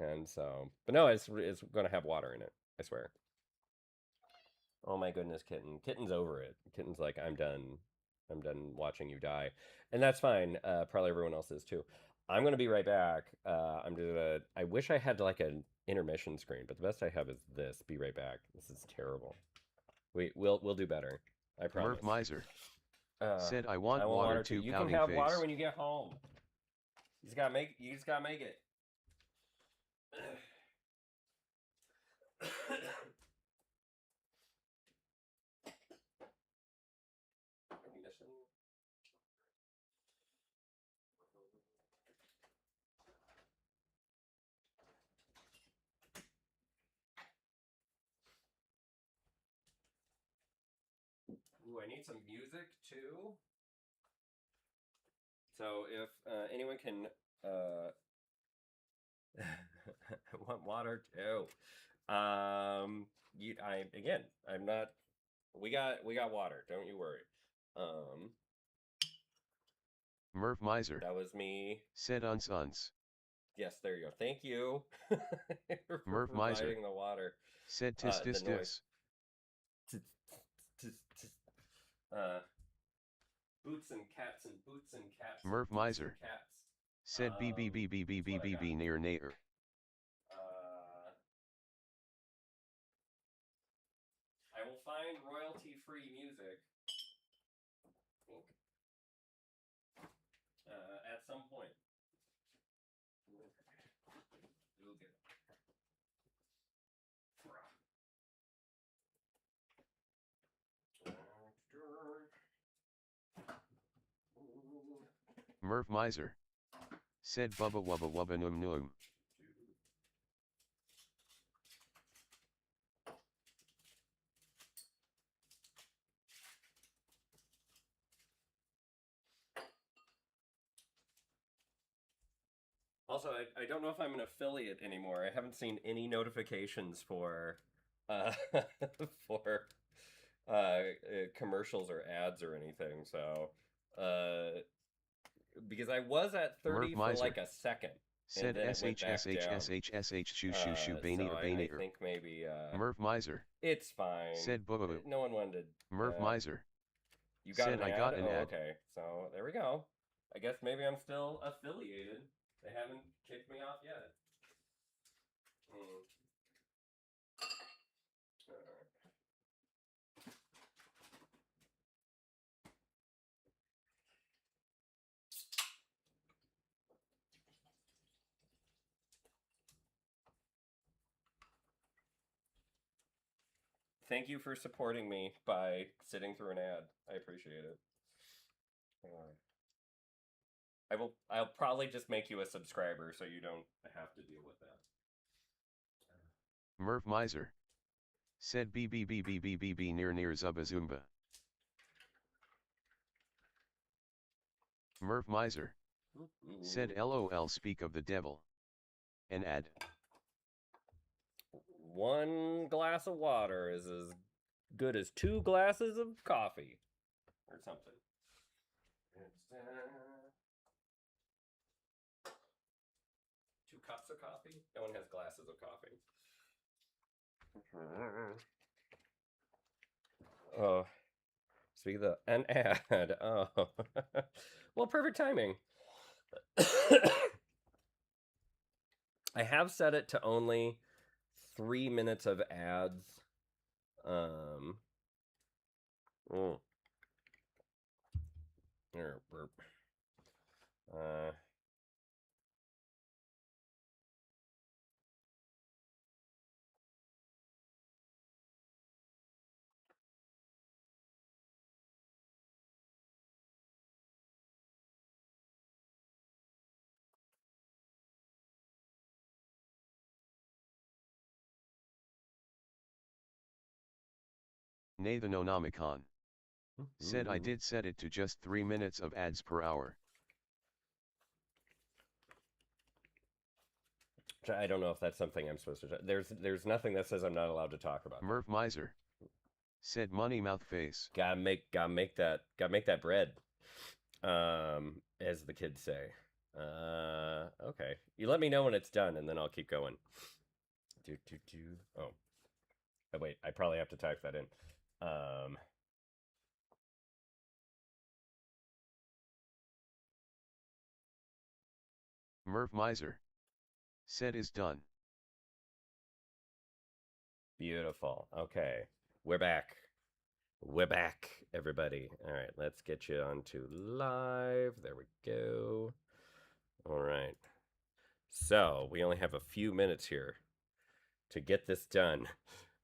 And so, but no, it's going to have water in it. I swear. Oh my goodness, Kitten. Kitten's over it. Kitten's like, I'm done. I'm done watching you die. And that's fine. Probably everyone else is too. I'm gonna be right back. I wish I had like an intermission screen, but the best I have is this. Be right back. This is terrible. We'll do better. I promise. Murph Miser. Said I want water too. You can have water when you get home. You just gotta make it. Ooh, I need some music too. So if anyone can I want water too. I'm not. We got water. Don't you worry. Murph Miser. That was me. Said uns. Yes, there you go. Thank you for Murph Miser. providing the water. Said tis. Boots and cats and boots and cats. Murph Miser. Cats. Said b near. I will find royalty-free music. At some point. We'll get it. Murph Miser. Said bubba wubba num. Also, I don't know if I'm an affiliate anymore. I haven't seen any notifications for for commercials or ads or anything. So because I was at 30 for like a second. Said SHSHSHSH shoo I think maybe Murph Miser. It's fine. Said bubba. No one wanted. Murph Miser. You got said an ad? I got an ad. Okay, so there we go. I guess maybe I'm still affiliated. They haven't kicked me off yet. thank you for supporting me by sitting through an ad. I appreciate it. I'll probably just make you a subscriber so you don't have to deal with that. Merv Miser. Said BBBBBBB near Zuba Zumba. Merv Miser. Said LOL speak of the devil. An ad. 1 glass of water is as good as 2 glasses of coffee. Or something. 2 cups of coffee? No one has glasses of coffee. Oh. Speak of an ad. Oh. Well, perfect timing. I have set it to only 3 minutes of ads. Nathanomicon. Said I did set it to just 3 minutes of ads per hour. I don't know if that's something I'm supposed to. There's nothing that says I'm not allowed to talk about. Merv Miser. Said money mouth face. Gotta make that bread. As the kids say. Okay. You let me know when it's done, and then I'll keep going. Oh, wait. I probably have to type that in. Merv Miser. Said is done. Beautiful. Okay. We're back. We're back, everybody. All right, let's get you onto live. There we go. All right. So we only have a few minutes here to get this done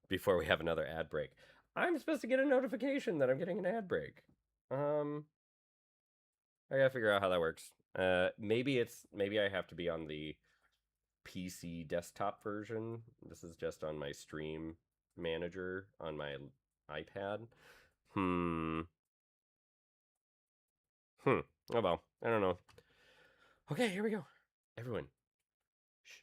before we have another ad break. I'm supposed to get a notification that I'm getting an ad break. I gotta figure out how that works. Maybe I have to be on the PC desktop version. This is just on my stream manager on my iPad. Oh well, I don't know. Okay, here we go. Everyone. Shh.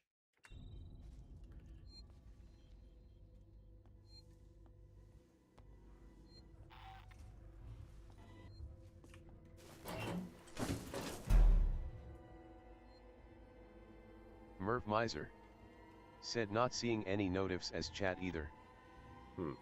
Merv Miser. Said not seeing any notifs as chat either. Oh.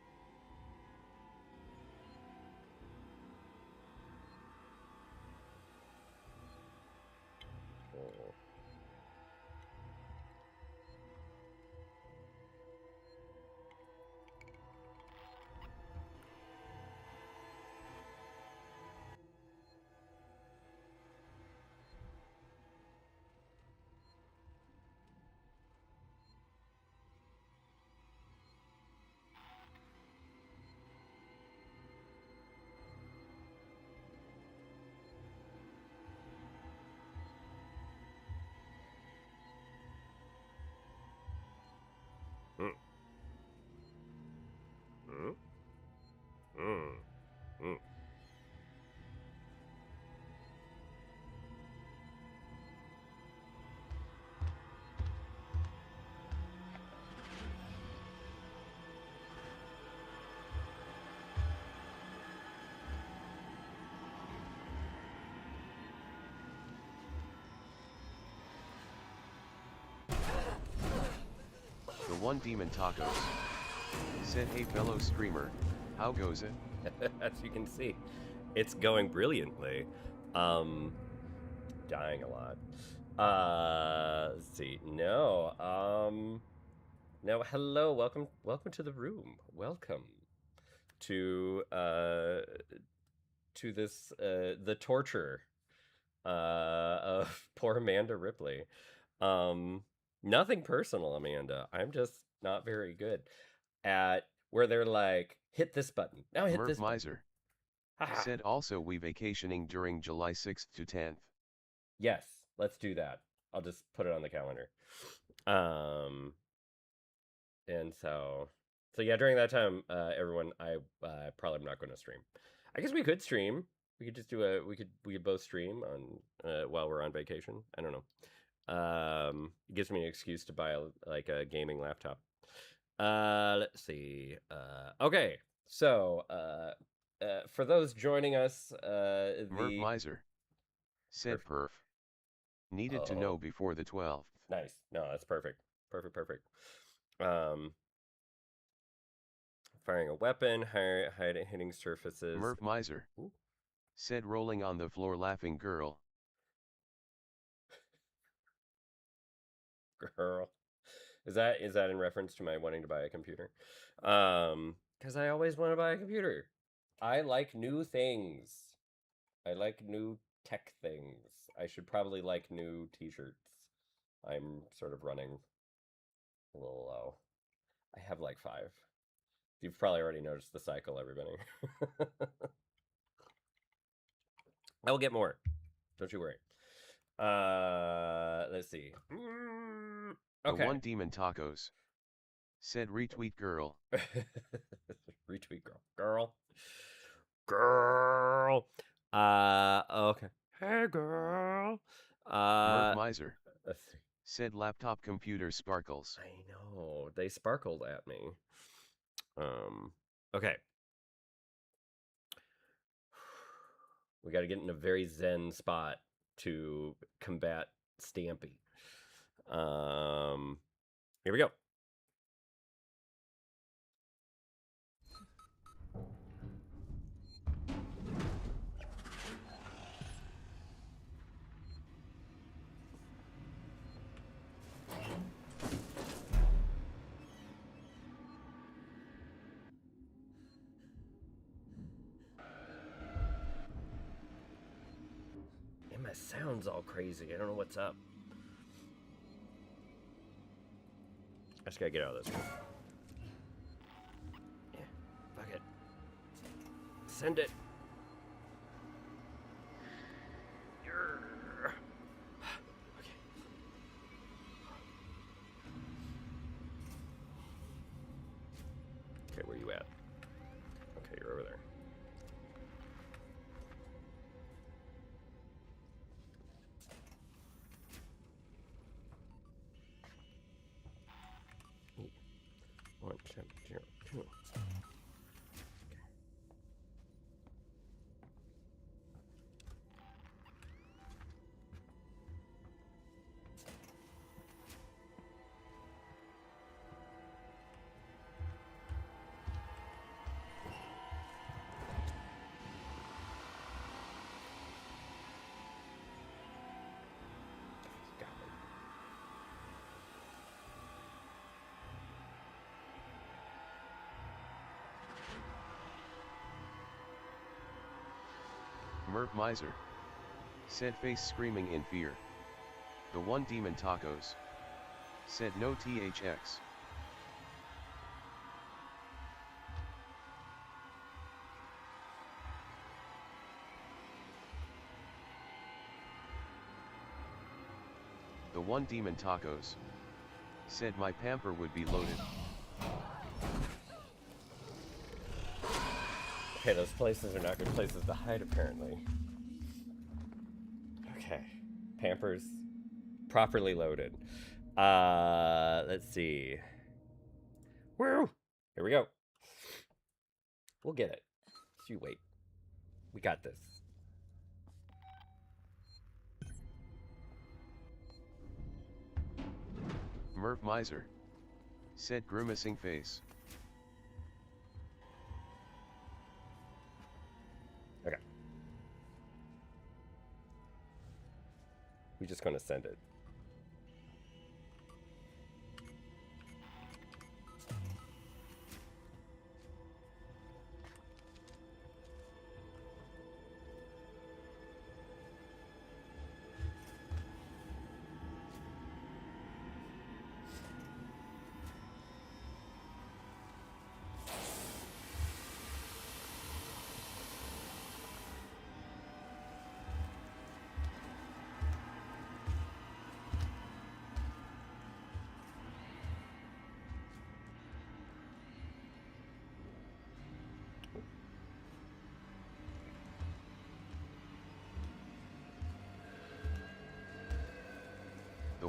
The One Demon Tacos. Said hey fellow streamer, how goes it? As you can see, it's going brilliantly. Dying a lot. Let's see. No. No, hello, welcome to the room. Welcome to this the torture of poor Amanda Ripley. Nothing personal, Amanda. I'm just not very good at where they're like, hit this button. Now hit Merv this button. Miser Haha. said also we vacationing during July 6th to 10th. Yes, let's do that. I'll just put it on the calendar. And so yeah, during that time, everyone, I probably am not going to stream. I guess we could stream. We could just do we could both stream on while we're on vacation. I don't know. It gives me an excuse to buy a gaming laptop. Let's see. Okay, so for those joining us, Merv Miser said perf. Needed to know before the 12th. Nice. No, that's perfect. Perfect. Firing a weapon, hitting surfaces. Merv Miser said rolling on the floor laughing girl. Girl. Is that in reference to my wanting to buy a computer? Because I always want to buy a computer. I like new things. I like new tech things. I should probably like new t-shirts. I'm sort of running a little low. I have like 5. You've probably already noticed the cycle, everybody. I will get more. Don't you worry. Let's see. The Okay. one demon tacos said retweet girl. Retweet girl. Girl. Okay. Hey girl. Merv Miser said laptop computer sparkles. I know. They sparkled at me. Okay. We got to get in a very zen spot to combat Stampy. Here we go. And my sound's all crazy. I don't know what's up. I just gotta get out of this room. Yeah, fuck it. Send it. Okay. Okay, where you at? Okay, you're over there. Eight. 1, 7, 0, 2. Merv Miser said face screaming in fear. The one demon tacos said no THX. The one demon tacos said my pamper would be loaded. Okay, those places are not good places to hide, apparently. Okay. Pampers properly loaded. Let's see. Woo! Here we go. We'll get it. Just you wait. We got this. Merv Miser said grimacing face. Okay. We're just gonna send it.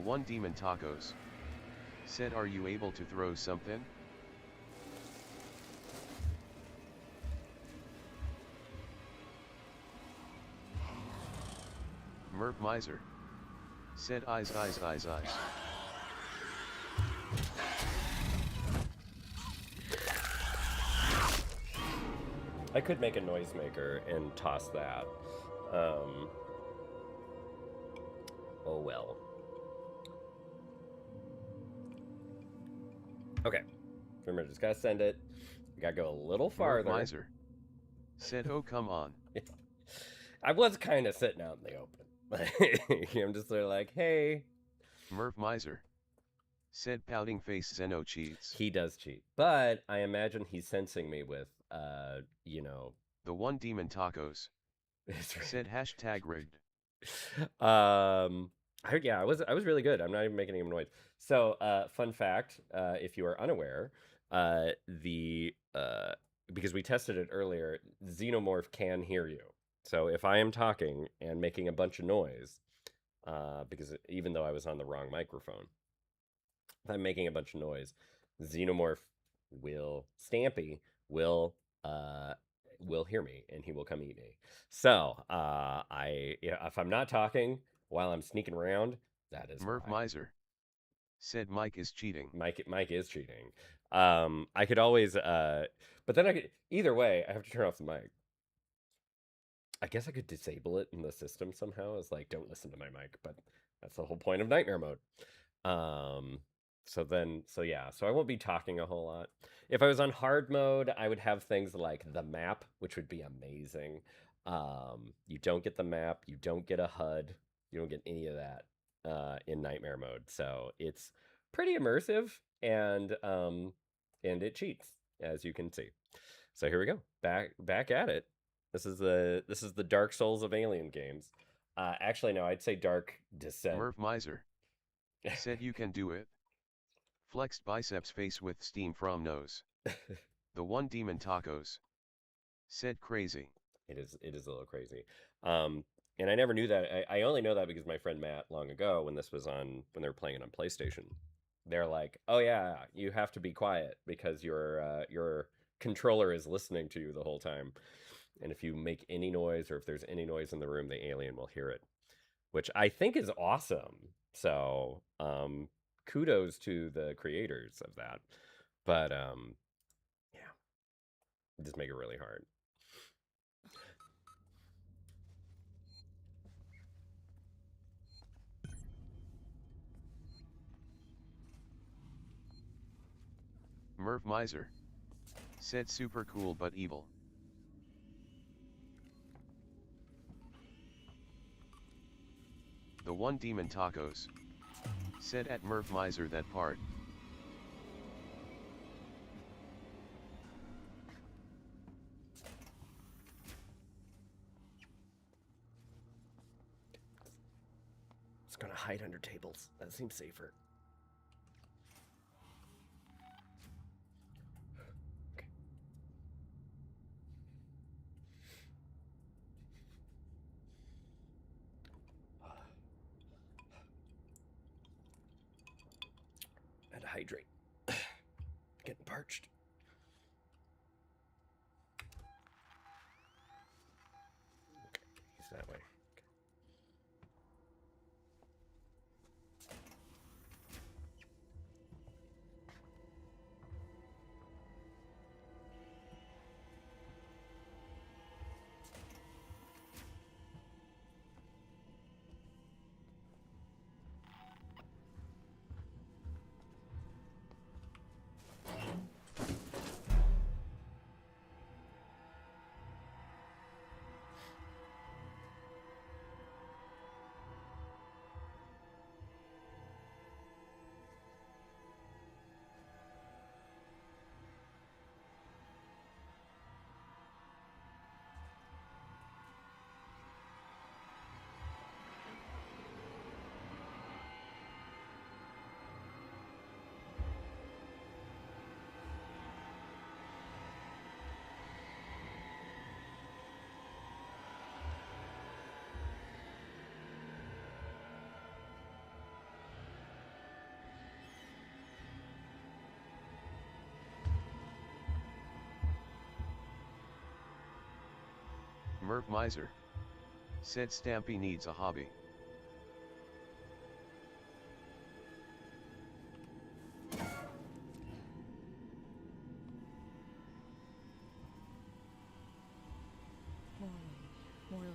one demon tacos said, are you able to throw something? Merp Miser said, eyes. I could make a noisemaker and toss that. Oh well. Okay. Remember, just gotta send it. We gotta go a little Merp farther. Miser said, oh come on. I was kind of sitting out in the open. I'm just sort of like, hey. Merp Miser said, pouting face Zeno cheats. He does cheat, but I imagine he's sensing me with, you know. The one demon tacos said, hashtag rigged. Yeah, I was really good. I'm not even making any noise. So, fun fact, if you are unaware, because we tested it earlier, Xenomorph can hear you. So if I am talking and making a bunch of noise, because even though I was on the wrong microphone, if I'm making a bunch of noise, Xenomorph Stampy will hear me and he will come eat me. So if I'm not talking while I'm sneaking around, that is Merp why. Miser said Mike is cheating. Mike is cheating. I could always but then I could, either way, I have to turn off the mic. I guess I could disable it in the system somehow. It's like, don't listen to my mic, but that's the whole point of nightmare mode. So I won't be talking a whole lot. If I was on hard mode, I would have things like the map, which would be amazing. You don't get the map, you don't get a HUD, you don't get any of that in nightmare mode. So it's pretty immersive and it cheats, as you can see. So here we go. Back at it. This is the Dark Souls of Alien games. Actually, no, I'd say Dark Descent. Merp Miser said, you can do it. Flexed biceps face with steam from nose. The one demon tacos said, crazy. It is a little crazy. And I never knew that. I only know that because my friend Matt, long ago, when they were playing it on PlayStation, they're like, oh yeah, you have to be quiet because your controller is listening to you the whole time. And if you make any noise or if there's any noise in the room, the alien will hear it, which I think is awesome. So, kudos to the creators of that. But yeah, just make it really hard. Merp Miser said, super cool but evil. The one demon tacos said, at Merp Miser that part. It's gonna hide under tables. That seems safer. Okay. Had to hydrate. Getting parched. Okay, he's that way. Merp Miser said Stampy needs a hobby. Morley.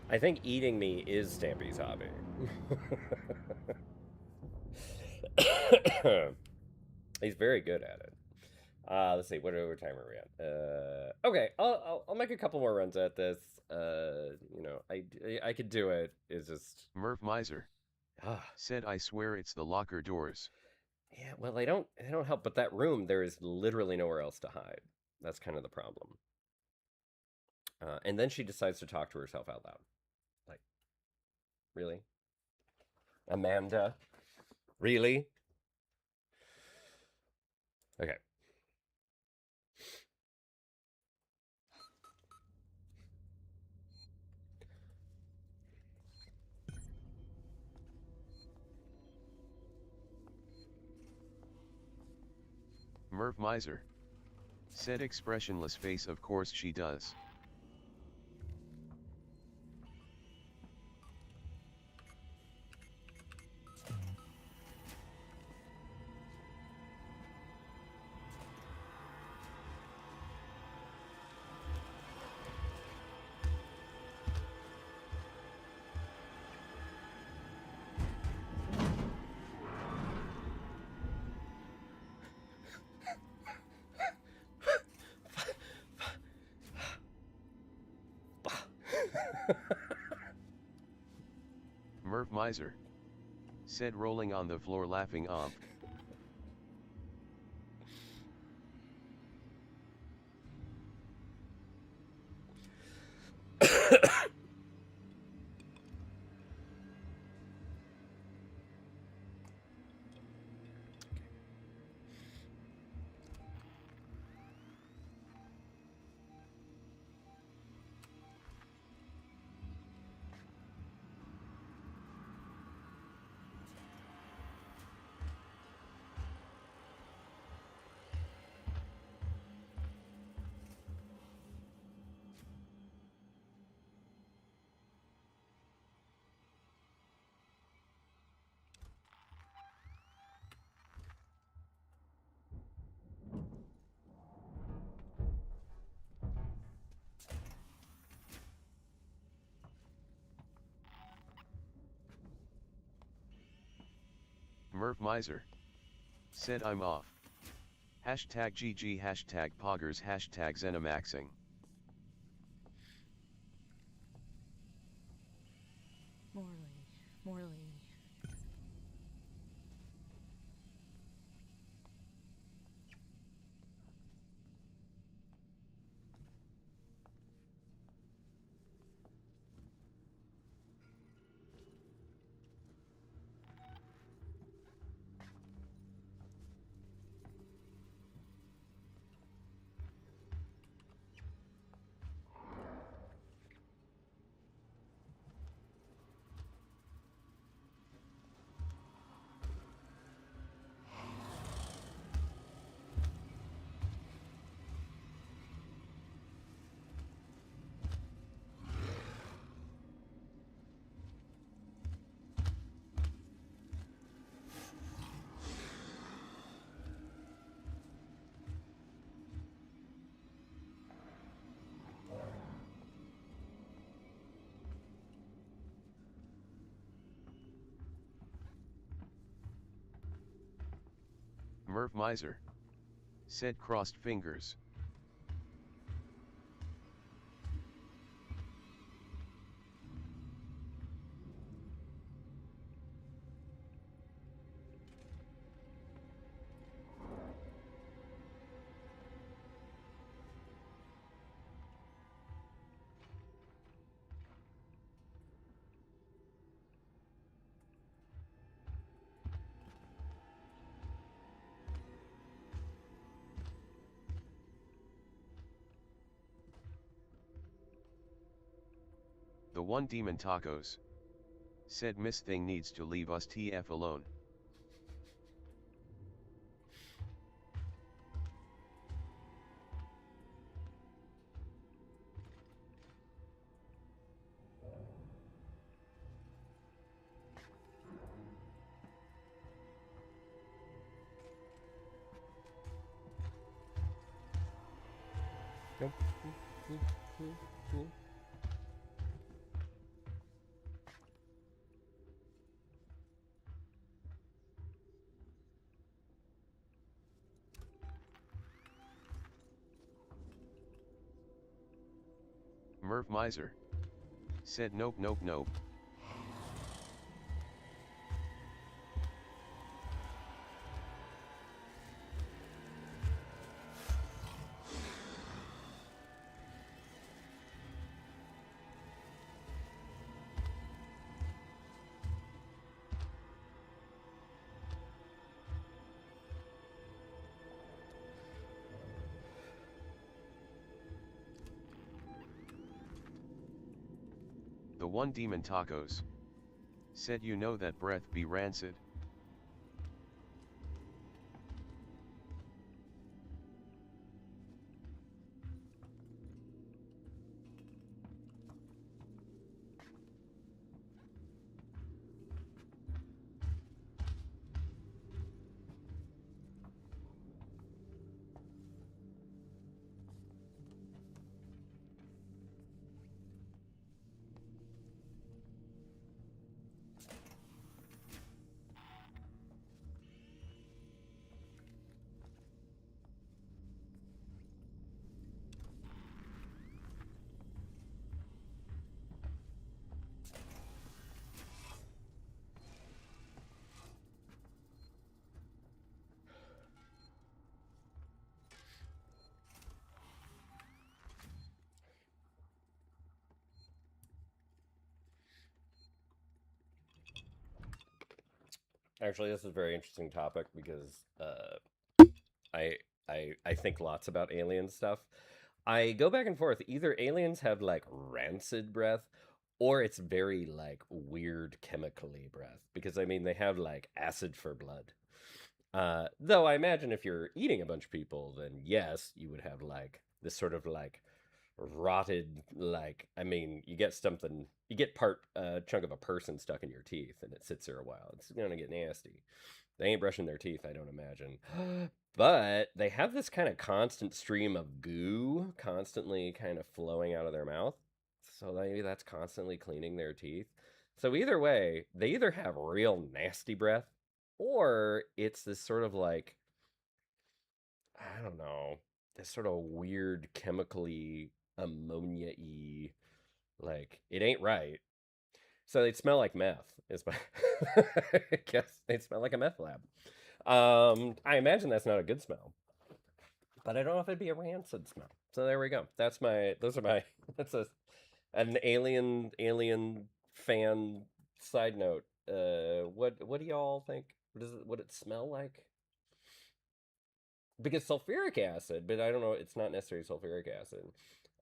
I think eating me is Stampy's hobby. He's very good at it. Let's see, what time are we at? Okay, I'll make a couple more runs at this. You know, I could do it. It's just Merp Miser said, I swear it's the locker doors. yeah. Well, they don't help. But that room, there is literally nowhere else to hide. That's kind of the problem. And then she decides to talk to herself out loud. Like, really, Amanda? Really? Okay. Merp Miser said, expressionless face, of course she does. Merp Miser said, rolling on the floor laughing Merp Miser said, I'm off. Hashtag GG, hashtag poggers, hashtag Zenimaxing. Morley. Merp Miser said, crossed fingers. The one demon tacos Said Miss Thing needs to leave us TF alone. Merv Miser. Said nope nope nope. The one demon tacos. Said you know that breath be rancid. Actually, this is a very interesting topic because I I think lots about alien stuff. I go back and forth. Either aliens have like rancid breath, or it's very like weird chemically breath. Because I mean, they have like acid for blood. Though I imagine if you're eating a bunch of people, then yes, you would have like this sort of like rotted, like, I mean, you get something, you get part chunk of a person stuck in your teeth, and it sits there a while. It's gonna get nasty. They ain't brushing their teeth, I don't imagine. But they have this kind of constant stream of goo constantly kind of flowing out of their mouth. So maybe that's constantly cleaning their teeth. So either way, they either have real nasty breath, or it's this sort of like, I don't know, this sort of weird chemically ammonia-y, like it ain't right. So they smell like meth. Is my I guess they smell like a meth lab. I imagine that's not a good smell, but I don't know if it'd be a rancid smell. So there we go. That's my. Those are my. That's an alien fan side note. What do y'all think? Would it smell like? Because sulfuric acid, but I don't know. It's not necessarily sulfuric acid.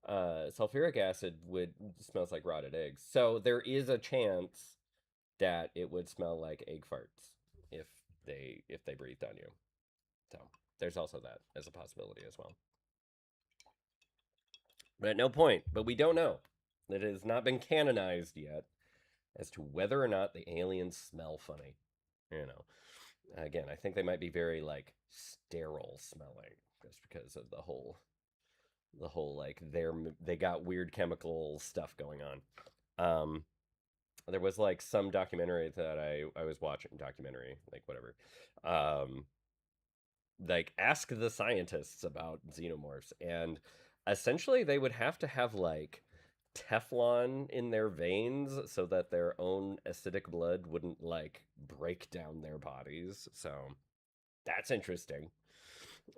Sulfuric acid would smells like rotted eggs. So there is a chance that it would smell like egg farts if they breathed on you. So there's also that as a possibility as well. But at no point, but we don't know. It has not been canonized yet as to whether or not the aliens smell funny. You know, again, I think they might be very like sterile smelling, just because of the whole like they got weird chemical stuff going on. There was like some documentary that I was watching, documentary, like whatever. Like ask the scientists about xenomorphs, and essentially they would have to have like Teflon in their veins so that their own acidic blood wouldn't like break down their bodies. So that's interesting.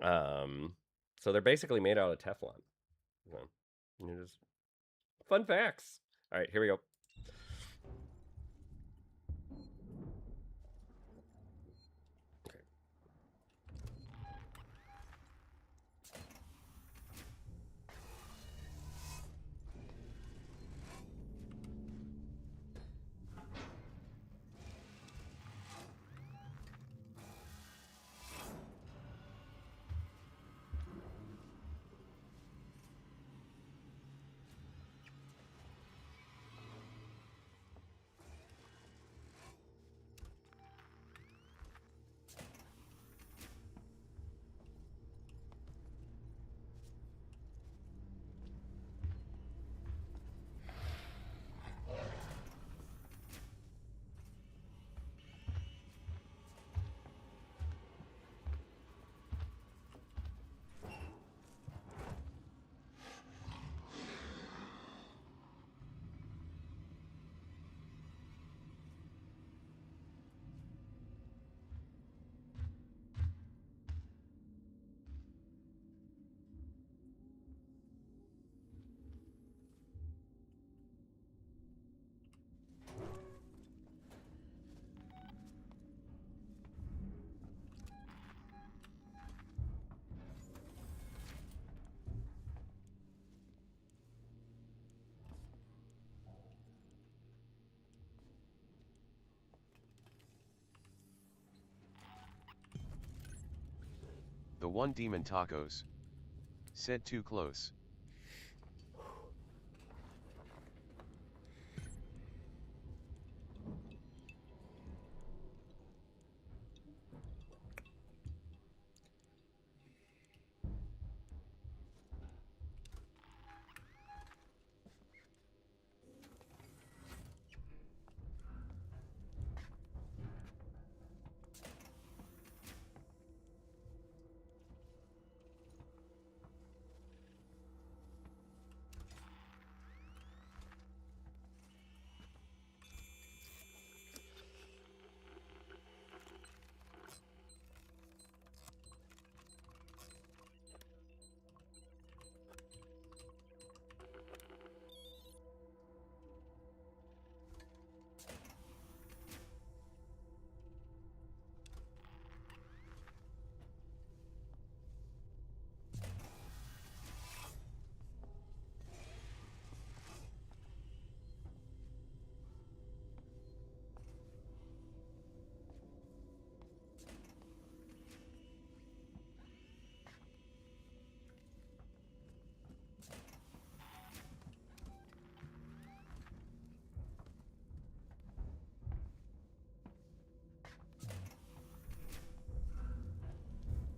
Um, so they're basically made out of Teflon. So, just fun facts. All right, here we go. The one demon tacos. Said too close.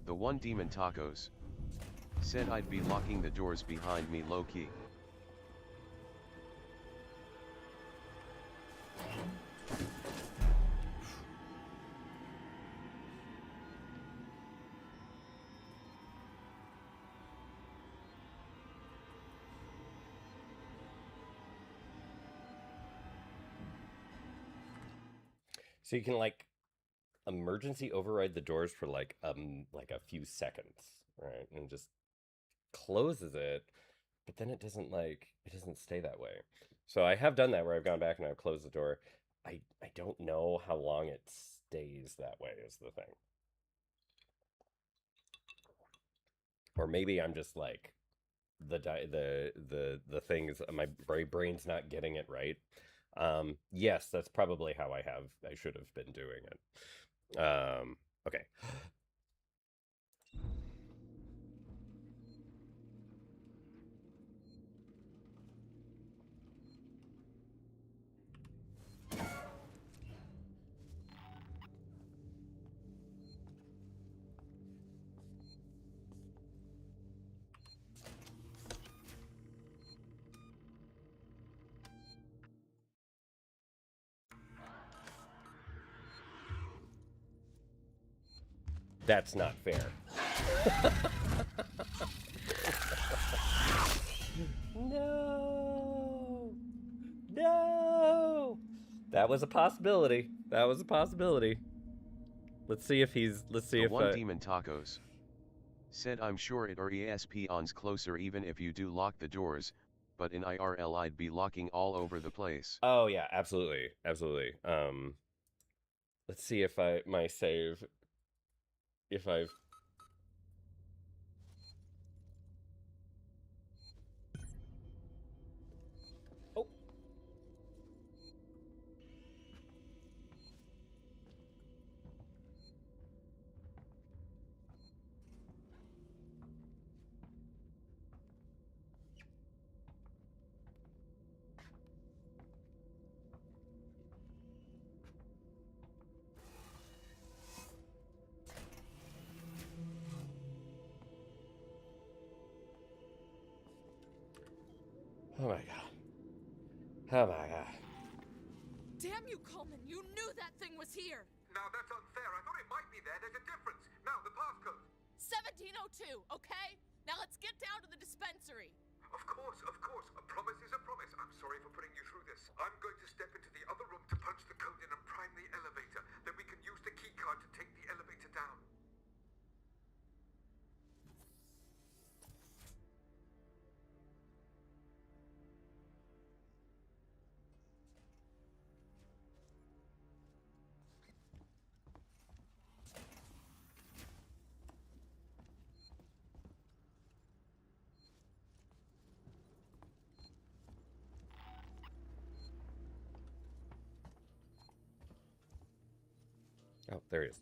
The one demon tacos. Said I'd be locking the doors behind me low-key. So you can like emergency override the doors for like a few seconds, right? And just closes it, but then it doesn't stay that way. So I have done that where I've gone back and I've closed the door. I don't know how long it stays that way is the thing. Or maybe I'm just like the things my brain's not getting it right. Yes, that's probably how I should have been doing it. Okay. That's not fair. No. No. That was a possibility. That was a possibility. Let's see if The one demon tacos. Said I'm sure it or ESP-ons closer even if you do lock the doors, but in IRL I'd be locking all over the place. Oh yeah, absolutely. Absolutely. Let's see if my save if I've Oh. Oh my god. Oh my god. Damn you, Coleman! You knew that thing was here! Now that's unfair. I thought it might be there. There's a difference. Now, the passcode. 1702, okay? Now let's get down to the dispensary. Of course, of course. A promise is a promise. I'm sorry for putting you through this. I'm going to step into the other room to punch the code in and prime the elevator. Then we can use the key card to take the elevator down. Oh, there he is.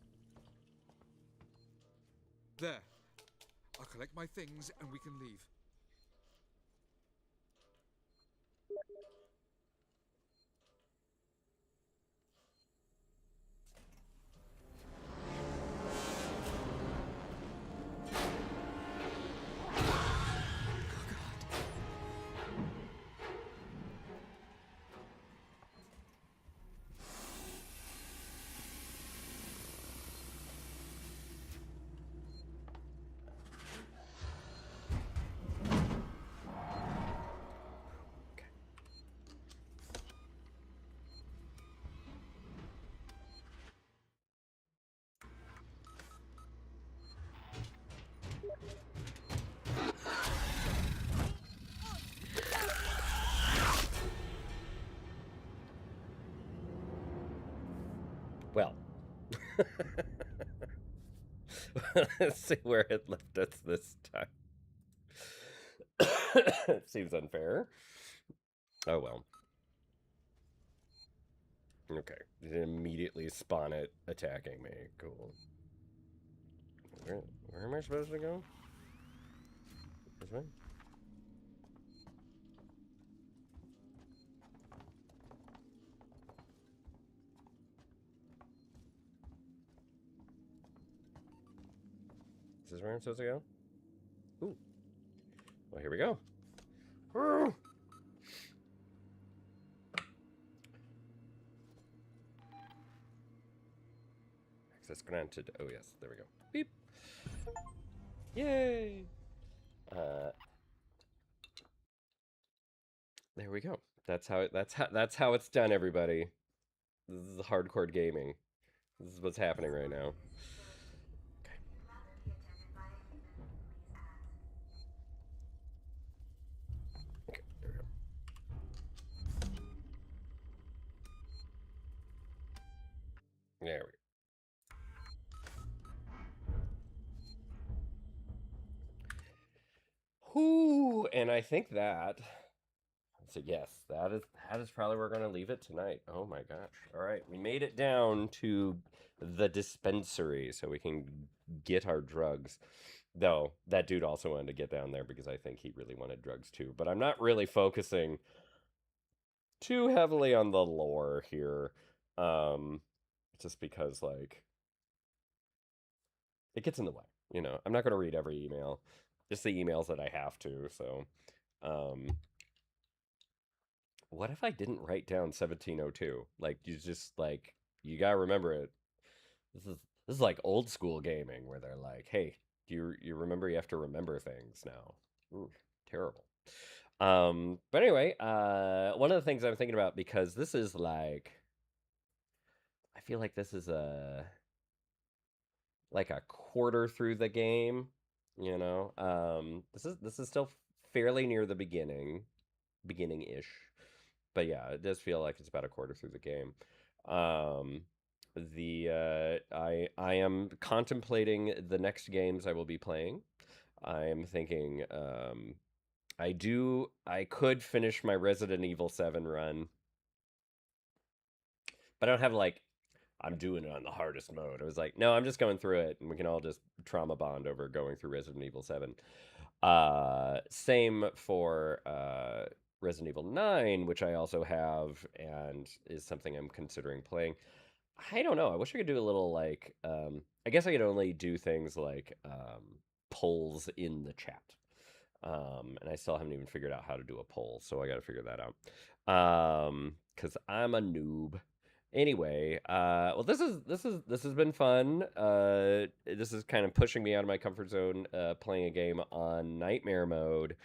There. I'll collect my things and we can leave. Well, let's see where it left us this time. Seems unfair. Oh well. Okay. It immediately spawn it attacking me. Cool. Where am I supposed to go? This way? Is this where I'm supposed to go? Ooh. Well, here we go. Access granted. Oh yes, there we go. Beep. Yay. There we go. That's how it's done, everybody. This is hardcore gaming. This is what's happening right now. Okay, there we go. There we go. Whoo! And I think that. So yes, that is probably where we're gonna leave it tonight. Oh my gosh! All right, we made it down to the dispensary, so we can get our drugs. Though that dude also wanted to get down there because I think he really wanted drugs too. But I'm not really focusing too heavily on the lore here, just because like it gets in the way. You know, I'm not gonna read every email, just the emails that I have to. So, what if I didn't write down 1702? Like you just like you gotta remember it. This is like old school gaming where they're like, hey, do you remember you have to remember things now? Ooh, terrible. But anyway, one of the things I'm thinking about because this is like I feel like this is like a quarter through the game, you know. This is still fairly near the beginning-ish. But yeah, it does feel like it's about a quarter through the game. I am contemplating the next games I will be playing. I am thinking I could finish my Resident Evil 7 run. But I don't have like I'm doing it on the hardest mode. I was like, no, I'm just going through it and we can all just trauma bond over going through Resident Evil 7. Same for Resident Evil 9, which I also have and is something I'm considering playing. I don't know. I wish I could do a little like I guess I could only do things like polls in the chat. And I still haven't even figured out how to do a poll, so I got to figure that out. Cuz I'm a noob. Anyway, well this has been fun. This is kind of pushing me out of my comfort zone playing a game on nightmare mode.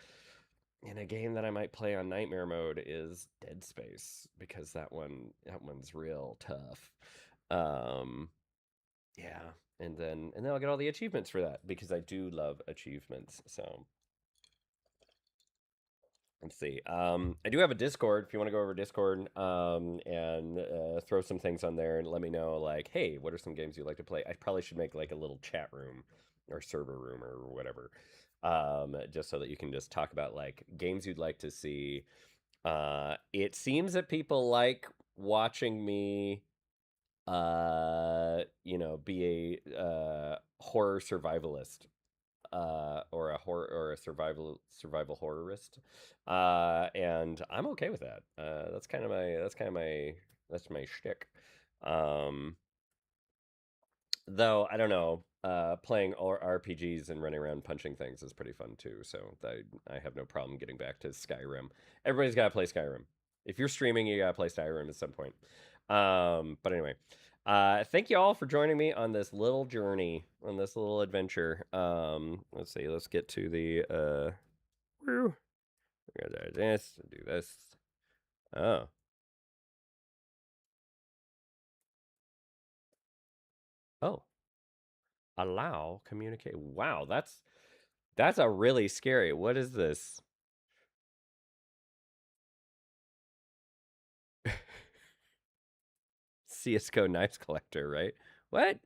And a game that I might play on nightmare mode is Dead Space because that one's real tough. Yeah, and then I'll get all the achievements for that because I do love achievements. So let's see. I do have a Discord if you want to go over Discord and throw some things on there and let me know like, hey, what are some games you like to play? I probably should make like a little chat room or server room or whatever, just so that you can just talk about like games you'd like to see. It seems that people like watching me, be a horror survivalist or a horror or a survival horrorist, and I'm okay with that. That's my shtick. Um, though I don't know, playing RPGs and running around punching things is pretty fun too. So I have no problem getting back to Skyrim. Everybody's got to play Skyrim. If you're streaming, you got to play Skyrim at some point. But anyway, thank you all for joining me on this little journey, on this little adventure. Let's see, let's get to the woo. We gotta do this, do this. Oh. Oh. Allow communicate. Wow, that's a really scary. What is this? CS:GO knives collector, right? What?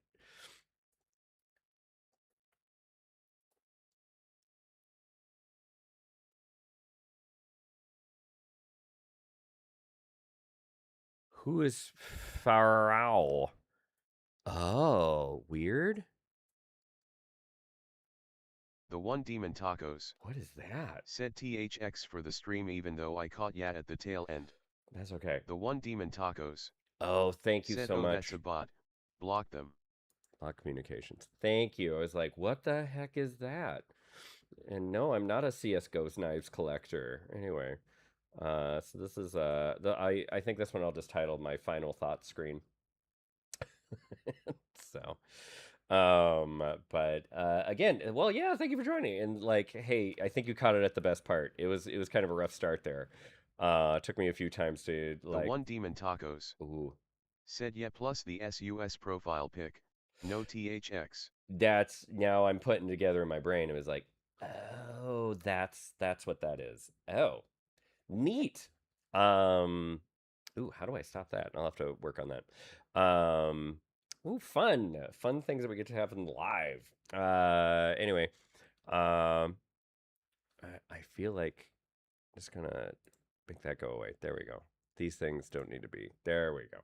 Who is Farao? Oh, weird. The One Demon Tacos What is that? said THX for the stream even though I caught ya at the tail end. That's okay. The One Demon Tacos Oh, thank you said, so oh, much. that's a bot. Block them. Block communications. Thank you. I was like, what the heck is that? And no, I'm not a CS:GO's knives collector. Anyway, so this is I think this one I'll just title my final thought screen. So, but again, well, yeah, thank you for joining. And like, hey, I think you caught it at the best part. It was kind of a rough start there. It took me a few times to like. The One Demon Tacos Ooh. said, yeah, plus the SUS profile pic. No THX. That's now I'm putting together in my brain. It was like, oh, that's what that is. Oh, neat. Ooh, how do I stop that? I'll have to work on that. Ooh, fun things that we get to have in live. Anyway, I feel like I'm just gonna make that go away. There we go. These things don't need to be. There we go.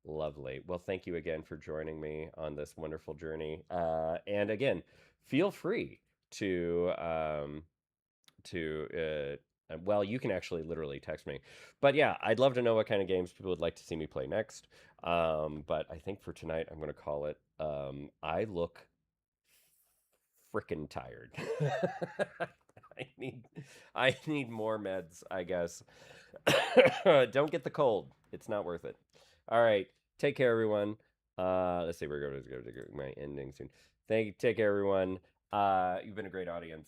Lovely. Well, thank you again for joining me on this wonderful journey. And again, feel free to well, you can actually literally text me. But yeah, I'd love to know what kind of games people would like to see me play next. But I think for tonight, I'm going to call it I look freaking tired. I need more meds, I guess. Don't get the cold. It's not worth it. All right. Take care, everyone. Let's see. We're going to go to my ending soon. Take care, everyone. You've been a great audience.